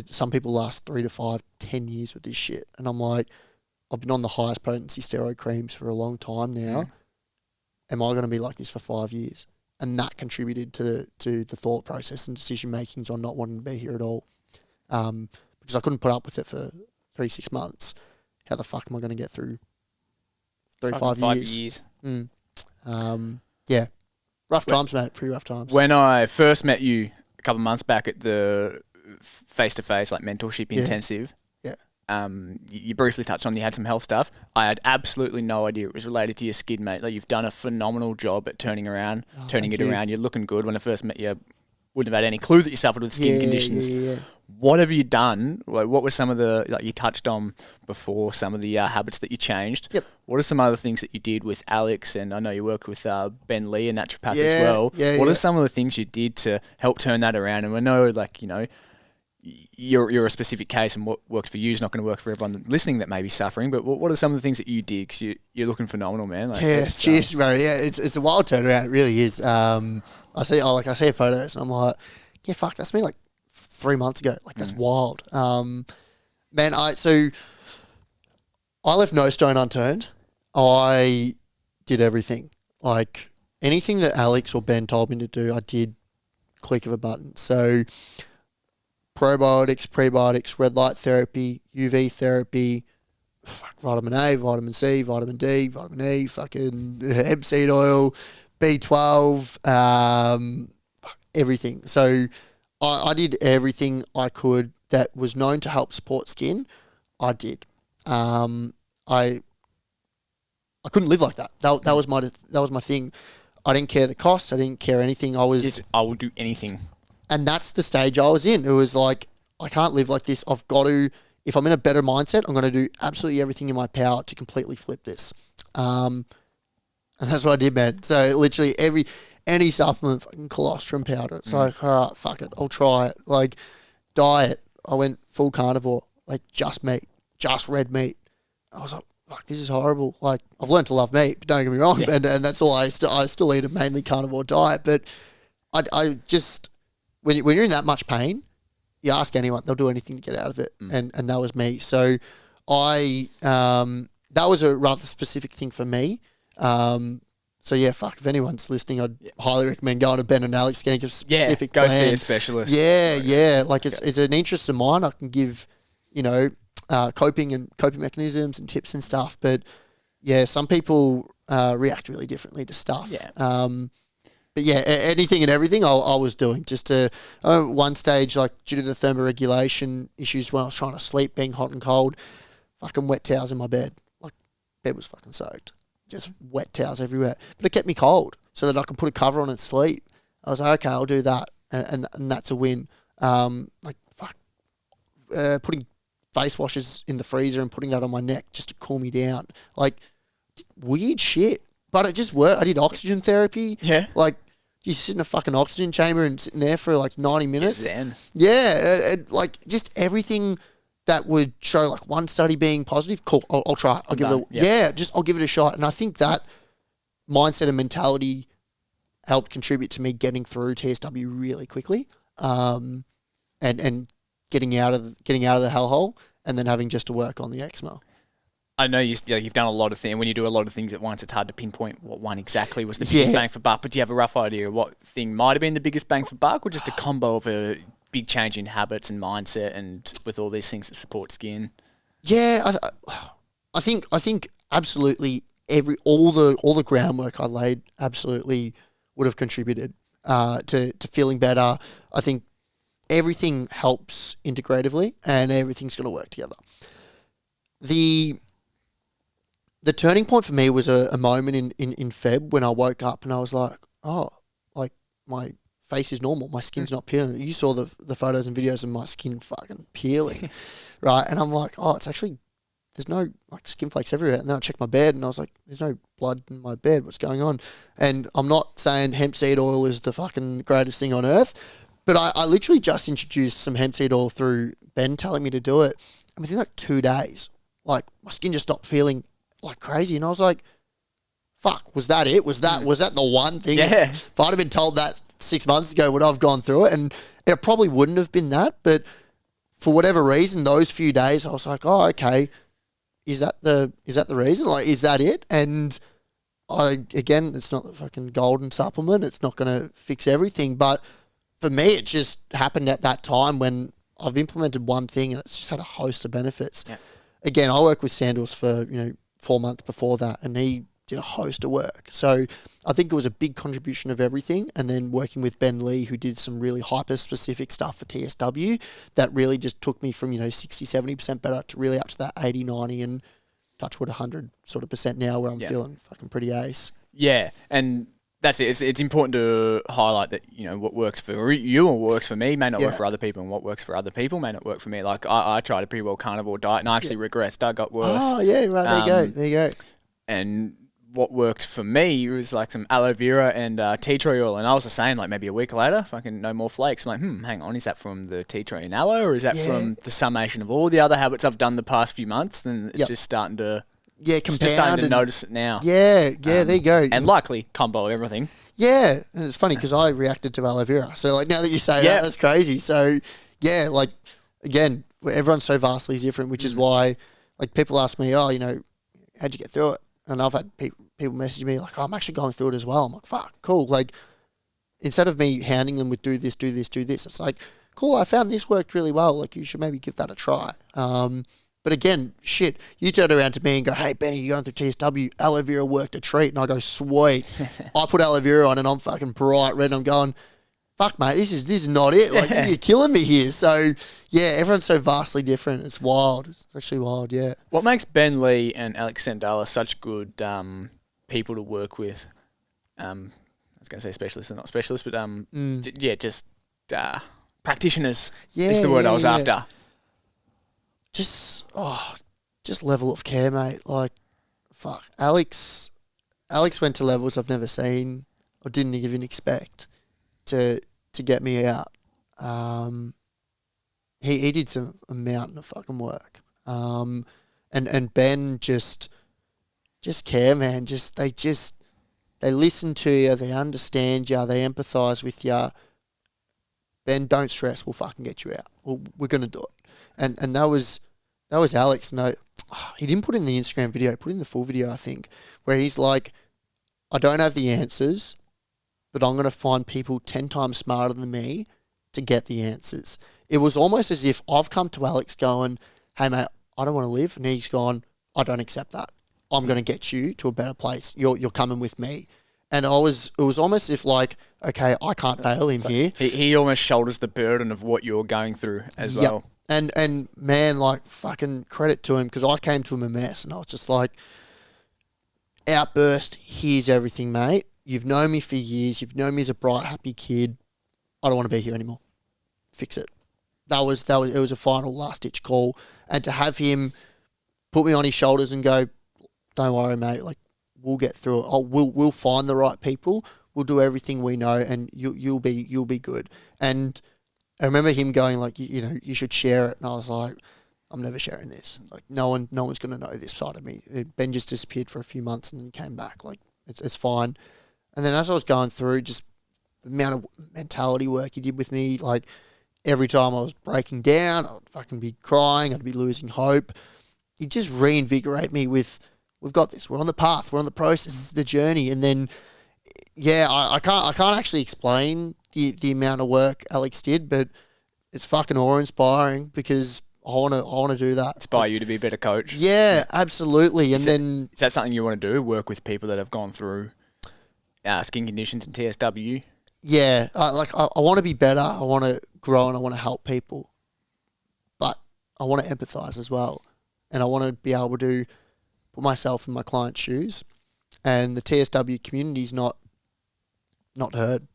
S2: some people last 3 to 5, 10 years with this shit. And I'm like, I've been on the highest potency steroid creams for a long time now. Am I going to be like this for 5 years? And that contributed to the thought process and decision makings on not wanting to be here at all. Because I couldn't put up with it for 3-6 months. How the fuck am I going to get through 5 years? Yeah. Rough times, mate. Pretty rough times.
S1: When I first met you a couple of months back at the face-to-face, like, mentorship intensive, you briefly touched on you had some health stuff. I had absolutely no idea it was related to your skin, mate. Like, you've done a phenomenal job at turning it around. You're looking good. When I first met you, wouldn't have had any clue that you suffered with skin conditions.
S2: Yeah.
S1: What have you done? Like, what were some of the, like you touched on before, some of the habits that you changed?
S2: Yep.
S1: What are some other things that you did with Alex? And I know you worked with Ben Lee, a naturopath as well. What are some of the things you did to help turn that around? And I know, like, you know, you're a specific case, and what works for you is not going to work for everyone listening that may be suffering. But what are some of the things that you did? Because you're looking phenomenal, man. Like,
S2: cheers, bro. Yeah, it's a wild turnaround. It really is. I see photos, and I'm like, yeah, fuck, that's me like 3 months ago. Like, that's wild. Man, I left no stone unturned. I did everything. Like, anything that Alex or Ben told me to do, I did. Click of a button. So, probiotics, prebiotics, red light therapy, UV therapy, vitamin A, vitamin C, vitamin D, vitamin E, fucking hemp seed oil, B12, everything. So I did everything I could that was known to help support skin. I did. I couldn't live like that. That was my thing. I didn't care the cost. I didn't care anything. I
S1: will do anything. And
S2: that's the stage I was in. It was like, I can't live like this. I've got to, if I'm in a better mindset, I'm going to do absolutely everything in my power to completely flip this. And And that's what I did, man. So literally any supplement, fucking colostrum powder. It's like, all right, fuck it, I'll try it. Like diet, I went full carnivore, like just meat, just red meat. I was like, fuck, this is horrible. Like I've learned to love meat, but don't get me wrong, and that's all I still eat a mainly carnivore diet. But I just when you're in that much pain, you ask anyone, they'll do anything to get out of it, and that was me. So that was a rather specific thing for me. So yeah, fuck, if anyone's listening, I'd highly recommend going to Ben and Alex, getting a specific
S1: go
S2: plan.
S1: see a specialist.
S2: Yeah. Like it's an interest of mine. I can give, coping mechanisms and tips and stuff. But yeah, some people react really differently to stuff.
S1: Yeah.
S2: But yeah, anything and everything I was doing. Just one stage, like due to the thermoregulation issues when I was trying to sleep, being hot and cold, fucking wet towels in my bed. Like bed was fucking soaked. Just wet towels everywhere. But it kept me cold so that I could put a cover on and sleep. I was like, okay, I'll do that. And that's a win. Putting face washes in the freezer and putting that on my neck just to cool me down. Like, weird shit. But it just worked. I did oxygen therapy.
S1: Yeah.
S2: Like, you sit in a fucking oxygen chamber and sitting there for like 90 minutes.
S1: Zen.
S2: Yeah. Like, just everything that would show like one study being positive. Cool. I'll try it. I'll give it a shot. And I think that mindset and mentality helped contribute to me getting through TSW really quickly. And getting out of the hellhole and then having just to work on the eczema.
S1: I know you've done a lot of things. When you do a lot of things at once, it's hard to pinpoint what one exactly was the biggest bang for buck. But do you have a rough idea of what thing might have been the biggest bang for buck, or just a combo of a big change in habits and mindset, and with all these things that support skin?
S2: Yeah, I think absolutely all the groundwork I laid absolutely would have contributed to feeling better. I think everything helps integratively, and everything's going to work together. The turning point for me was a moment in Feb when I woke up and I was like, oh, like my face is normal. My skin's not peeling. You saw the photos and videos of my skin fucking peeling, right? And I'm like, oh, it's actually, there's no like skin flakes everywhere. And then I checked my bed and I was like, there's no blood in my bed. What's going on? And I'm not saying hemp seed oil is the fucking greatest thing on earth, but I literally just introduced some hemp seed oil through Ben telling me to do it. And within like 2 days, like my skin just stopped peeling like crazy. And I was like, fuck, was that it? Was that the one thing?
S1: Yeah.
S2: If I'd have been told that 6 months ago, would I have gone through it? And it probably wouldn't have been that. But for whatever reason, those few days, I was like, oh, okay, is that the reason? Like, is that it? And again, it's not the fucking golden supplement. It's not going to fix everything. But for me, it just happened at that time when I've implemented one thing and it's just had a host of benefits.
S1: Yeah.
S2: Again, I worked with Sandals for 4 months before that, and he did a host of work. So I think it was a big contribution of everything. And then working with Ben Lee, who did some really hyper-specific stuff for TSW, that really just took me from 60, 70% better to really up to that 80, 90 and touch wood 100 sort of percent now, where I'm feeling fucking pretty ace.
S1: Yeah, and that's it. It's important to highlight that, what works for you or works for me may not work for other people, and what works for other people may not work for me. Like, I tried a pretty well carnivore diet, and I actually regressed. I got worse.
S2: Oh, yeah, right. There you go.
S1: And what worked for me was like some aloe vera and tea tree oil. And I was the same, like maybe a week later, fucking no more flakes. I'm like, hang on, is that from the tea tree and aloe, or is that from the summation of all the other habits I've done the past few months? Then it's just starting to...
S2: Yeah,
S1: compound. Just starting to notice it now.
S2: Yeah, there you go.
S1: And likely combo everything.
S2: Yeah, and it's funny because I reacted to aloe vera. So, like, now that you say that, that's crazy. So, yeah, like, again, everyone's so vastly different, which is why, like, people ask me, oh, how'd you get through it? And I've had people message me like, oh, I'm actually going through it as well. I'm like, fuck, cool. Like, instead of me hounding them with do this, it's like, cool, I found this worked really well. Like, you should maybe give that a try. But again, shit, you turn around to me and go, hey, Benny, you're going through TSW. Aloe vera worked a treat. And I go, sweet. I put aloe vera on and I'm fucking bright red. And I'm going, fuck, mate, this is not it. Like, you're killing me here. So, yeah, everyone's so vastly different. It's wild. It's actually wild, yeah.
S1: What makes Ben Lee and Alex Sandala such good people to work with? I was going to say specialists and not specialists, but just practitioners is the word I was after. Just level of care, mate. Like, fuck, Alex
S2: Alex went to levels I've never seen or didn't even expect to get me out. He did a mountain of fucking work. And Ben just care, man. They listen to you, they understand you, they empathise with you. Ben, don't stress. We'll fucking get you out. We're gonna do it. And that was Alex. No, he didn't put in the Instagram video. He put in the full video, I think, where he's like, I don't have the answers, but I'm gonna find people 10 times smarter than me to get the answers. It was almost as if I've come to Alex going, hey mate, I don't want to live, and he's gone, I don't accept that. I'm going to get you to a better place. You're coming with me. And it was almost as if like, okay, I can't fail in here.
S1: He almost shoulders the burden of what you're going through as well.
S2: And man, like fucking credit to him, because I came to him a mess and I was just like, outburst, here's everything, mate. You've known me for years. You've known me as a bright, happy kid. I don't want to be here anymore. Fix it. It was a final last-ditch call. And to have him put me on his shoulders and go, don't worry, mate, like, we'll get through it. We'll find the right people. We'll do everything we know, and you'll be good. And I remember him going like, you should share it. And I was like, I'm never sharing this. Like, no one's going to know this side of me. Ben just disappeared for a few months and then came back. Like, it's fine. And then as I was going through, just the amount of mentality work he did with me, like, every time I was breaking down, I'd fucking be crying, I'd be losing hope. He'd just reinvigorate me with, we've got this, we're on the path, we're on the process, it's the journey. And then, yeah, I can't actually explain the amount of work Alex did, but it's fucking awe-inspiring because I want to do that.
S1: Inspire you to be a better coach.
S2: Yeah, absolutely. And then
S1: is that something you want to do? Work with people that have gone through skin conditions and TSW?
S2: Yeah, I want to be better. I want to grow and I want to help people, but I want to empathise as well, and I want to be able to put myself in my client's shoes. And the TSW community is not heard,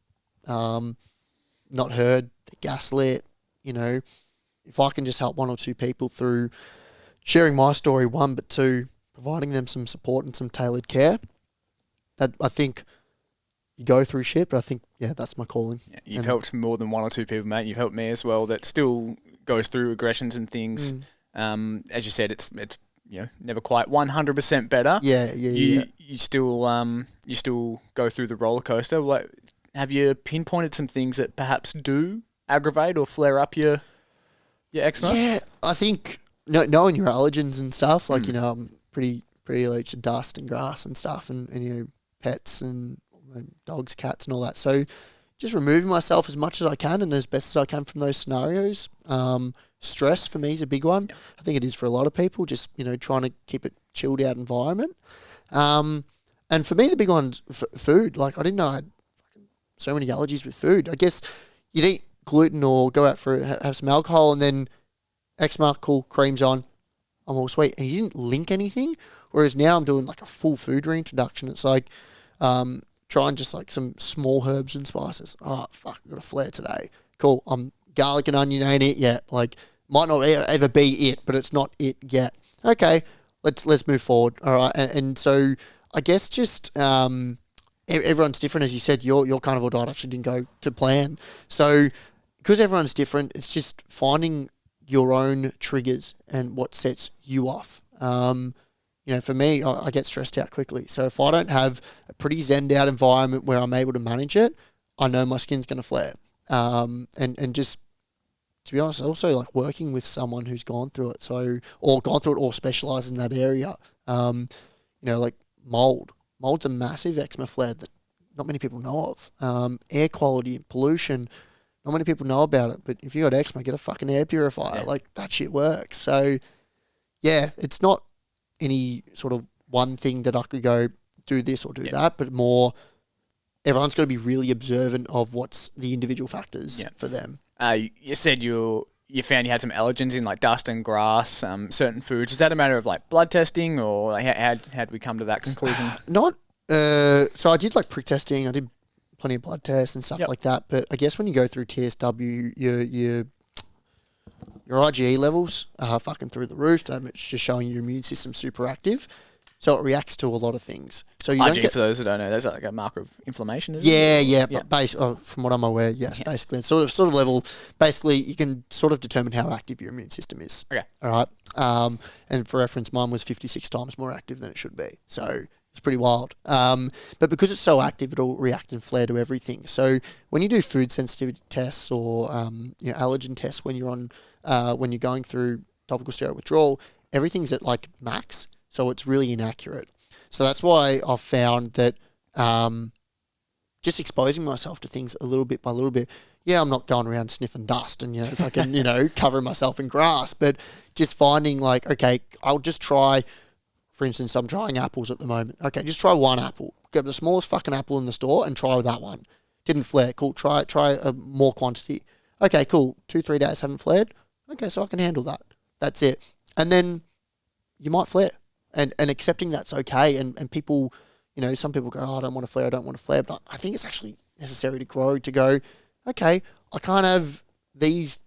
S2: they're gaslit. If I can just help one or two people through sharing my story, one, but two, providing them some support and some tailored care, that I think. You go through shit, but I think, yeah, that's my calling. Yeah,
S1: you've helped more than one or two people, mate. You've helped me as well that still goes through aggressions and things. As you said, it's never quite 100% better.
S2: Yeah.
S1: You still go through the roller coaster. Like, have you pinpointed some things that perhaps do aggravate or flare up your eczema?
S2: Yeah, I think knowing your allergens and stuff, like, I'm pretty allergic to dust and grass and stuff and pets and dogs, cats and all that. So just removing myself as much as I can and as best as I can from those scenarios. Stress for me is a big one. Yep. I think it is for a lot of people, just, trying to keep it chilled out environment. And for me, the big one's food. Like, I didn't know I had so many allergies with food. I guess you'd eat gluten or go out for have some alcohol and then eczema, cool, cream's on, I'm all sweet. And you didn't link anything. Whereas now I'm doing like a full food reintroduction. It's like, trying just like some small herbs and spices. Oh, fuck, I've got a flare today. Cool. Garlic and onion ain't it yet. Like, might not ever be it, but it's not it yet. Okay, let's move forward. All right. And so I guess just everyone's different. As you said, your carnivore diet actually didn't go to plan. So because everyone's different, it's just finding your own triggers and what sets you off. For me, I get stressed out quickly. So if I don't have a pretty zened out environment where I'm able to manage it, I know my skin's going to flare. And just, to be honest, also like working with someone who's gone through it, or specialised in that area. Like mold. Mold's a massive eczema flare that not many people know of. Air quality and pollution, not many people know about it. But if you got eczema, get a fucking air purifier. Yeah. Like, that shit works. So, yeah, it's not any sort of one thing that I could go do this or do that, but more everyone's got to be really observant of what's the individual factors for them.
S1: You said you found you had some allergens in like dust and grass, certain foods. Is that a matter of like blood testing, or like how did we come to that conclusion?
S2: So I did like prick testing. I did plenty of blood tests and stuff like that. But I guess when you go through TSW, your IgE levels are fucking through the roof. It's just showing your immune system super active. So it reacts to a lot of things. So you don't
S1: IgE,
S2: get,
S1: for those who don't know, that's like a marker of inflammation, isn't it?
S2: yeah. But from what I'm aware, yes, basically, it's sort of level. Basically, you can sort of determine how active your immune system is.
S1: Okay.
S2: All right. And for reference, mine was 56 times more active than it should be. So it's pretty wild. But because it's so active, it'll react and flare to everything. So when you do food sensitivity tests or allergen tests when you're going through topical steroid withdrawal, everything's at like max. So it's really inaccurate. So that's why I've found that just exposing myself to things a little bit by little bit. Yeah, I'm not going around sniffing dust and, fucking, covering myself in grass, but just finding like, okay, I'll just try, for instance, I'm trying apples at the moment. Okay, just try one apple. Get the smallest fucking apple in the store and try that one. Didn't flare. Cool. Try a more quantity. Okay, cool. 2-3 days haven't flared. Okay, so I can handle that. That's it. And then you might flare. And accepting that's okay. And people, some people go, oh, I don't want to flare. But I think it's actually necessary to grow, to go, okay, I can't have these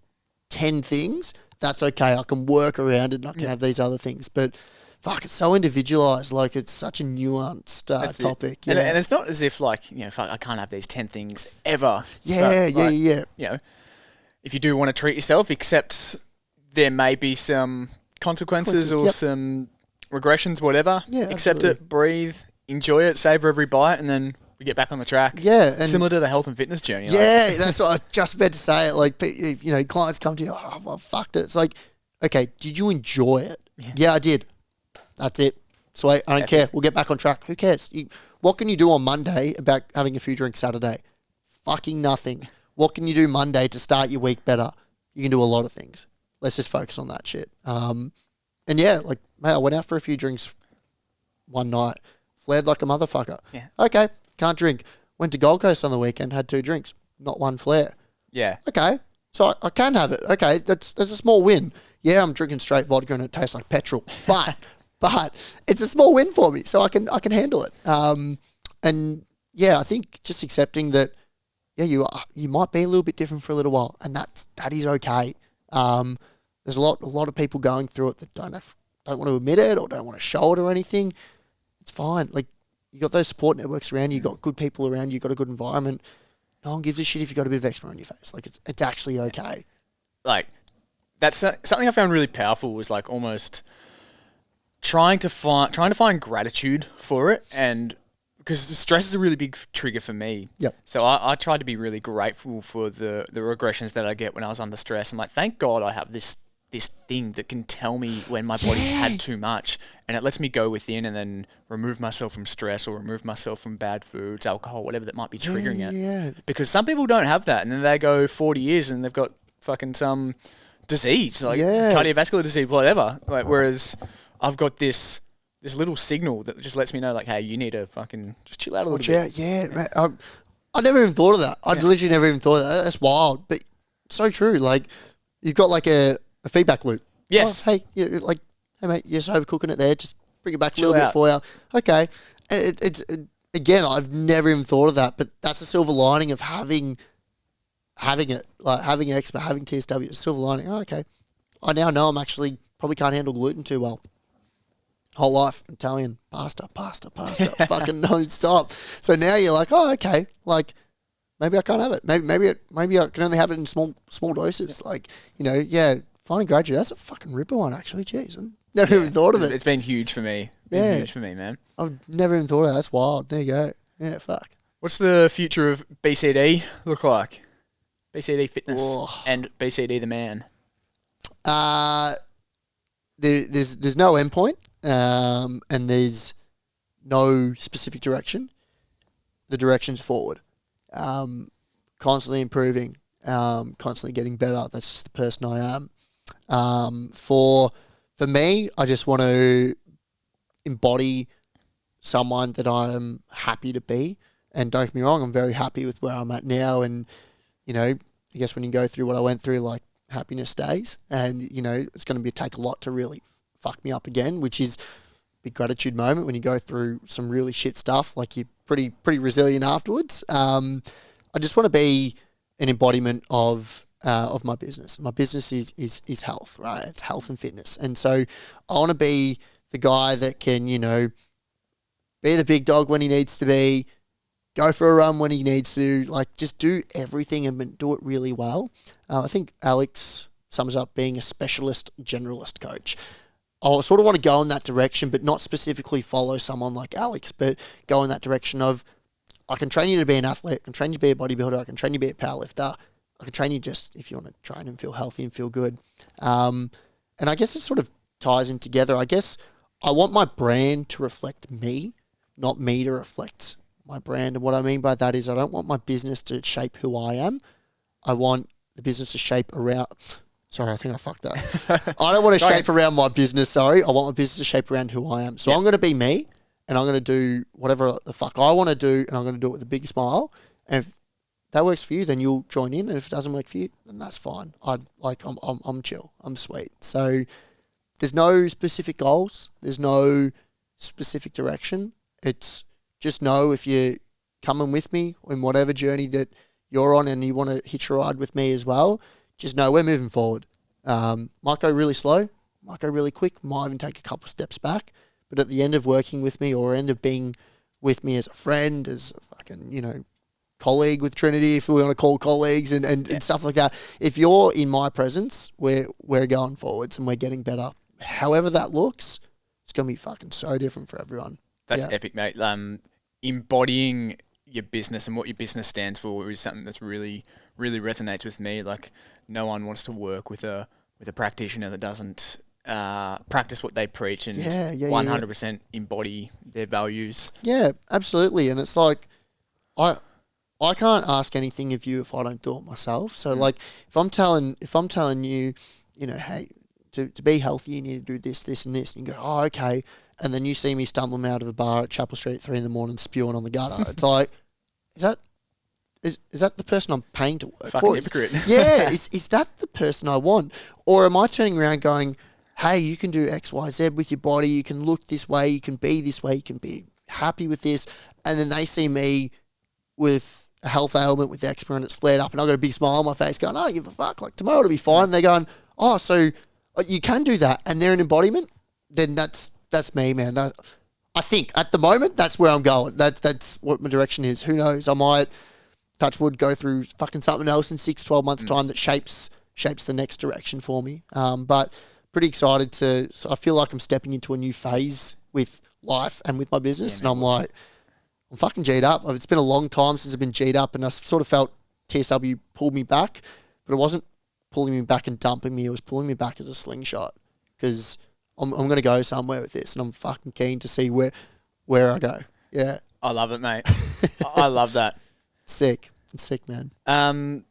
S2: 10 things. That's okay. I can work around it and I can have these other things. But fuck, it's so individualized. Like, it's such a nuanced topic.
S1: Yeah. And it's not as if, like, fuck, I can't have these 10 things ever.
S2: Yeah.
S1: If you do want to treat yourself, accept there may be some consequences or some regressions, whatever.
S2: Yeah,
S1: accept
S2: absolutely.
S1: it, breathe, enjoy it, savor every bite, and then we get back on the track.
S2: Yeah. And
S1: similar to the health and fitness journey.
S2: That's what I was just about to say. It like, clients come to you, oh, I fucked it. It's like, okay, did you enjoy it? Yeah, I did. That's it. So I don't care. We'll get back on track. Who cares? What can you do on Monday about having a few drinks Saturday? Fucking nothing. What can you do Monday to start your week better? You can do a lot of things. Let's just focus on that shit. And yeah, like, mate, I went out for a few drinks one night, flared like a motherfucker.
S1: Yeah.
S2: Okay, can't drink. Went to Gold Coast on the weekend, had 2 drinks, not one flare.
S1: Yeah.
S2: Okay, so I can have it. Okay, that's a small win. Yeah, I'm drinking straight vodka and it tastes like petrol, but it's a small win for me, so I can handle it. And yeah, I think just accepting that, yeah, you might be a little bit different for a little while, and that is okay. There's a lot of people going through it that don't want to admit it or don't want to show it or anything. It's fine. Like, you got those support networks around you, you got good people around you, you got a good environment. No one gives a shit if you got a bit of eczema on your face. Like, it's actually okay.
S1: Like, that's something I found really powerful, was like almost trying to find gratitude for it, and because stress is a really big trigger for me.
S2: Yep.
S1: So I try to be really grateful for the regressions that I get when I was under stress. I'm like, thank God I have this thing that can tell me when my body's had too much, and it lets me go within and then remove myself from stress or remove myself from bad foods, alcohol, whatever that might be triggering it.
S2: Yeah.
S1: Because some people don't have that, and then they go 40 years and they've got fucking some disease, like cardiovascular disease, whatever. Like, whereas I've got this little signal that just lets me know, like, hey, you need to fucking just chill out a little bit.
S2: Yeah. Man, I never even thought of that. I literally never even thought of that. That's wild, but so true. Like, you've got like a feedback loop.
S1: Yes.
S2: Oh, hey, hey mate, you're just overcooking it there. Just bring it back a little bit for you. Okay. It's again, I've never even thought of that, but that's the silver lining of having it, like having eczema, having TSW. It's a silver lining. Oh, okay. I now know I'm actually probably can't handle gluten too well. Whole life, Italian, pasta, fucking non-stop. So now you're like, oh, okay, like, maybe I can't have it. Maybe I can only have it in small doses. Like, finding gratitude, that's a fucking ripper one, actually. Jeez, I've never even thought of it.
S1: It's been huge for me. Huge for me, man.
S2: I've never even thought of that. That's wild. There you go. Yeah, fuck.
S1: What's the future of BCD look like? BCD Fitness and BCD the man.
S2: There's no endpoint, and there's no specific direction. The direction's forward. Constantly improving, constantly getting better. That's just the person I am. For me, I just want to embody someone that I'm happy to be. And don't get me wrong, I'm very happy with where I'm at now. And, I guess when you go through what I went through, like, happiness stays. And, it's going to take a lot to really fuck me up again, which is a big gratitude moment when you go through some really shit stuff. Like, you're pretty resilient afterwards. I just want to be an embodiment of my business. My business is health, right? It's health and fitness. And so I want to be the guy that can, you know, be the big dog when he needs to be, go for a run when he needs to, like just do everything and do it really well. I think Alex sums up being a specialist generalist coach. I sort of want to go in that direction, but not specifically follow someone like Alex, but go in that direction of, I can train you to be an athlete, I can train you to be a bodybuilder, I can train you to be a powerlifter, I can train you just if you want to train and feel healthy and feel good. And I guess it sort of ties in together. I guess I want my brand to reflect me, not me to reflect my brand. And what I mean by that is I don't want my business to shape who I am. I want the business to shape around... Sorry, I think I fucked that. I don't want to shape around my business, sorry. I want my business to shape around who I am. So I'm going to be me, and I'm going to do whatever the fuck I want to do, and I'm going to do it with a big smile. And if that works for you, then you'll join in. And if it doesn't work for you, then that's fine. I'm chill. I'm sweet. So there's no specific goals. There's no specific direction. It's just know if you're coming with me in whatever journey that you're on and you want to hitch a ride with me as well, just know we're moving forward. Might go really slow, might go really quick, might even take a couple of steps back. But at the end of working with me or end of being with me as a friend, as a fucking, you know, colleague with Trinity, if we want to call colleagues and stuff like that, if you're in my presence, we're going forwards and we're getting better. However that looks, it's going to be fucking so different for everyone.
S1: That's epic, mate. Embodying your business and what your business stands for is something that's really, really resonates with me. Like, no one wants to work with a practitioner that doesn't practice what they preach and 100% embody their values. Yeah, absolutely. And it's like, I can't ask anything of you if I don't do it myself. So like, if I'm telling you, you know, hey, to be healthy, you need to do this, this, and this, and you go, oh, okay. And then you see me stumbling out of a bar at Chapel Street at 3 a.m, spewing on the gutter. It's like, is that the person I'm paying to work for? Hypocrite.
S2: Is that the person I want? Or am I turning around going, hey, you can do X, Y, Z with your body, you can look this way, you can be this way, you can be happy with this, and then they see me with a health ailment with eczema and it's flared up and I've got a big smile on my face going, I don't give a fuck, like tomorrow it'll be fine. And they're going, oh, so you can do that, and they're an embodiment, then that's me, man. I think at the moment that's where I'm going. That's what my direction is. Who knows? I might, touch wood, go through fucking something else in 6-12 months time that shapes the next direction for me. But pretty excited so I feel like I'm stepping into a new phase with life and with my business, and I'm like, I'm fucking G'd up. It's been a long time since I've been G'd up, and I sort of felt TSW pulled me back, but it wasn't pulling me back and dumping me. It was pulling me back as a slingshot, because I'm going to go somewhere with this, and I'm fucking keen to see where I go. Yeah.
S1: I love it, mate. I love that.
S2: Sick. It's sick, man.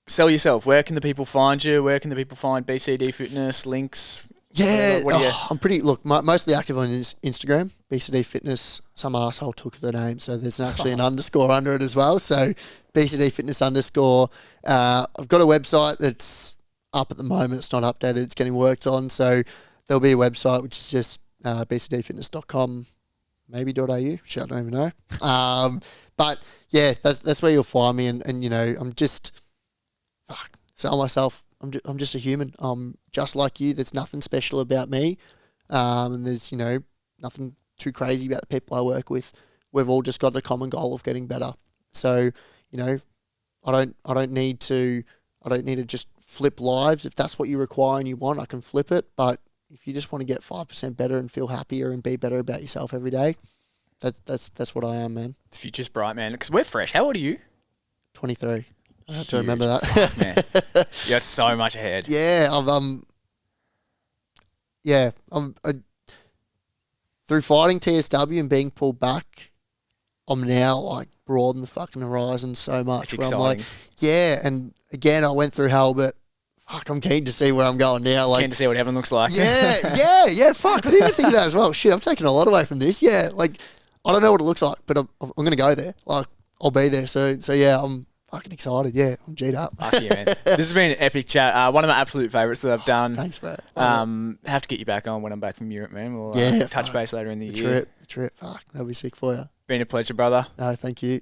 S1: Sell yourself. Where can the people find you? Where can the people find BCD Fitness, links?
S2: Yeah, I'm pretty, mostly active on Instagram, BCD Fitness. Some arsehole took the name, so there's actually an underscore under it as well. So BCD Fitness _. I've got a website that's up at the moment. It's not updated. It's getting worked on. So there'll be a website, which is just bcdfitness.com, maybe .au. Shit, I don't even know. But yeah, that's where you'll find me. And you know, I'm just, sell myself. I'm just a human. I'm just like you. There's nothing special about me. And there's, you know, nothing too crazy about the people I work with. We've all just got the common goal of getting better. So, you know, I don't need to just flip lives. If that's what you require and you want, I can flip it. But if you just want to get 5% better and feel happier and be better about yourself every day, that's what I am, man.
S1: The future's bright, man. Because we're fresh. How old are you?
S2: 23. I have to remember that.
S1: Man. You're so much ahead.
S2: Yeah, I'm through fighting TSW and being pulled back, I'm now like broadened the fucking horizon so much.
S1: It's exciting.
S2: I'm like, yeah, and again, I went through hell, but fuck, I'm keen to see where I'm going now. Like,
S1: keen to see what heaven looks like.
S2: Yeah, fuck, I didn't even think of that as well. Shit, I'm taking a lot away from this. Yeah, like, I don't know what it looks like, but I'm going to go there. Like, I'll be there. So yeah, I'm fucking excited. Yeah, I'm G'd up.
S1: Fuck yeah, man. This has been an epic chat. One of my absolute favourites that I've done.
S2: Thanks, bro.
S1: Have to get you back on when I'm back from Europe, man. We'll touch base later in the year.
S2: The trip. Fuck, that'll be sick for you.
S1: Been a pleasure, brother.
S2: No, thank you.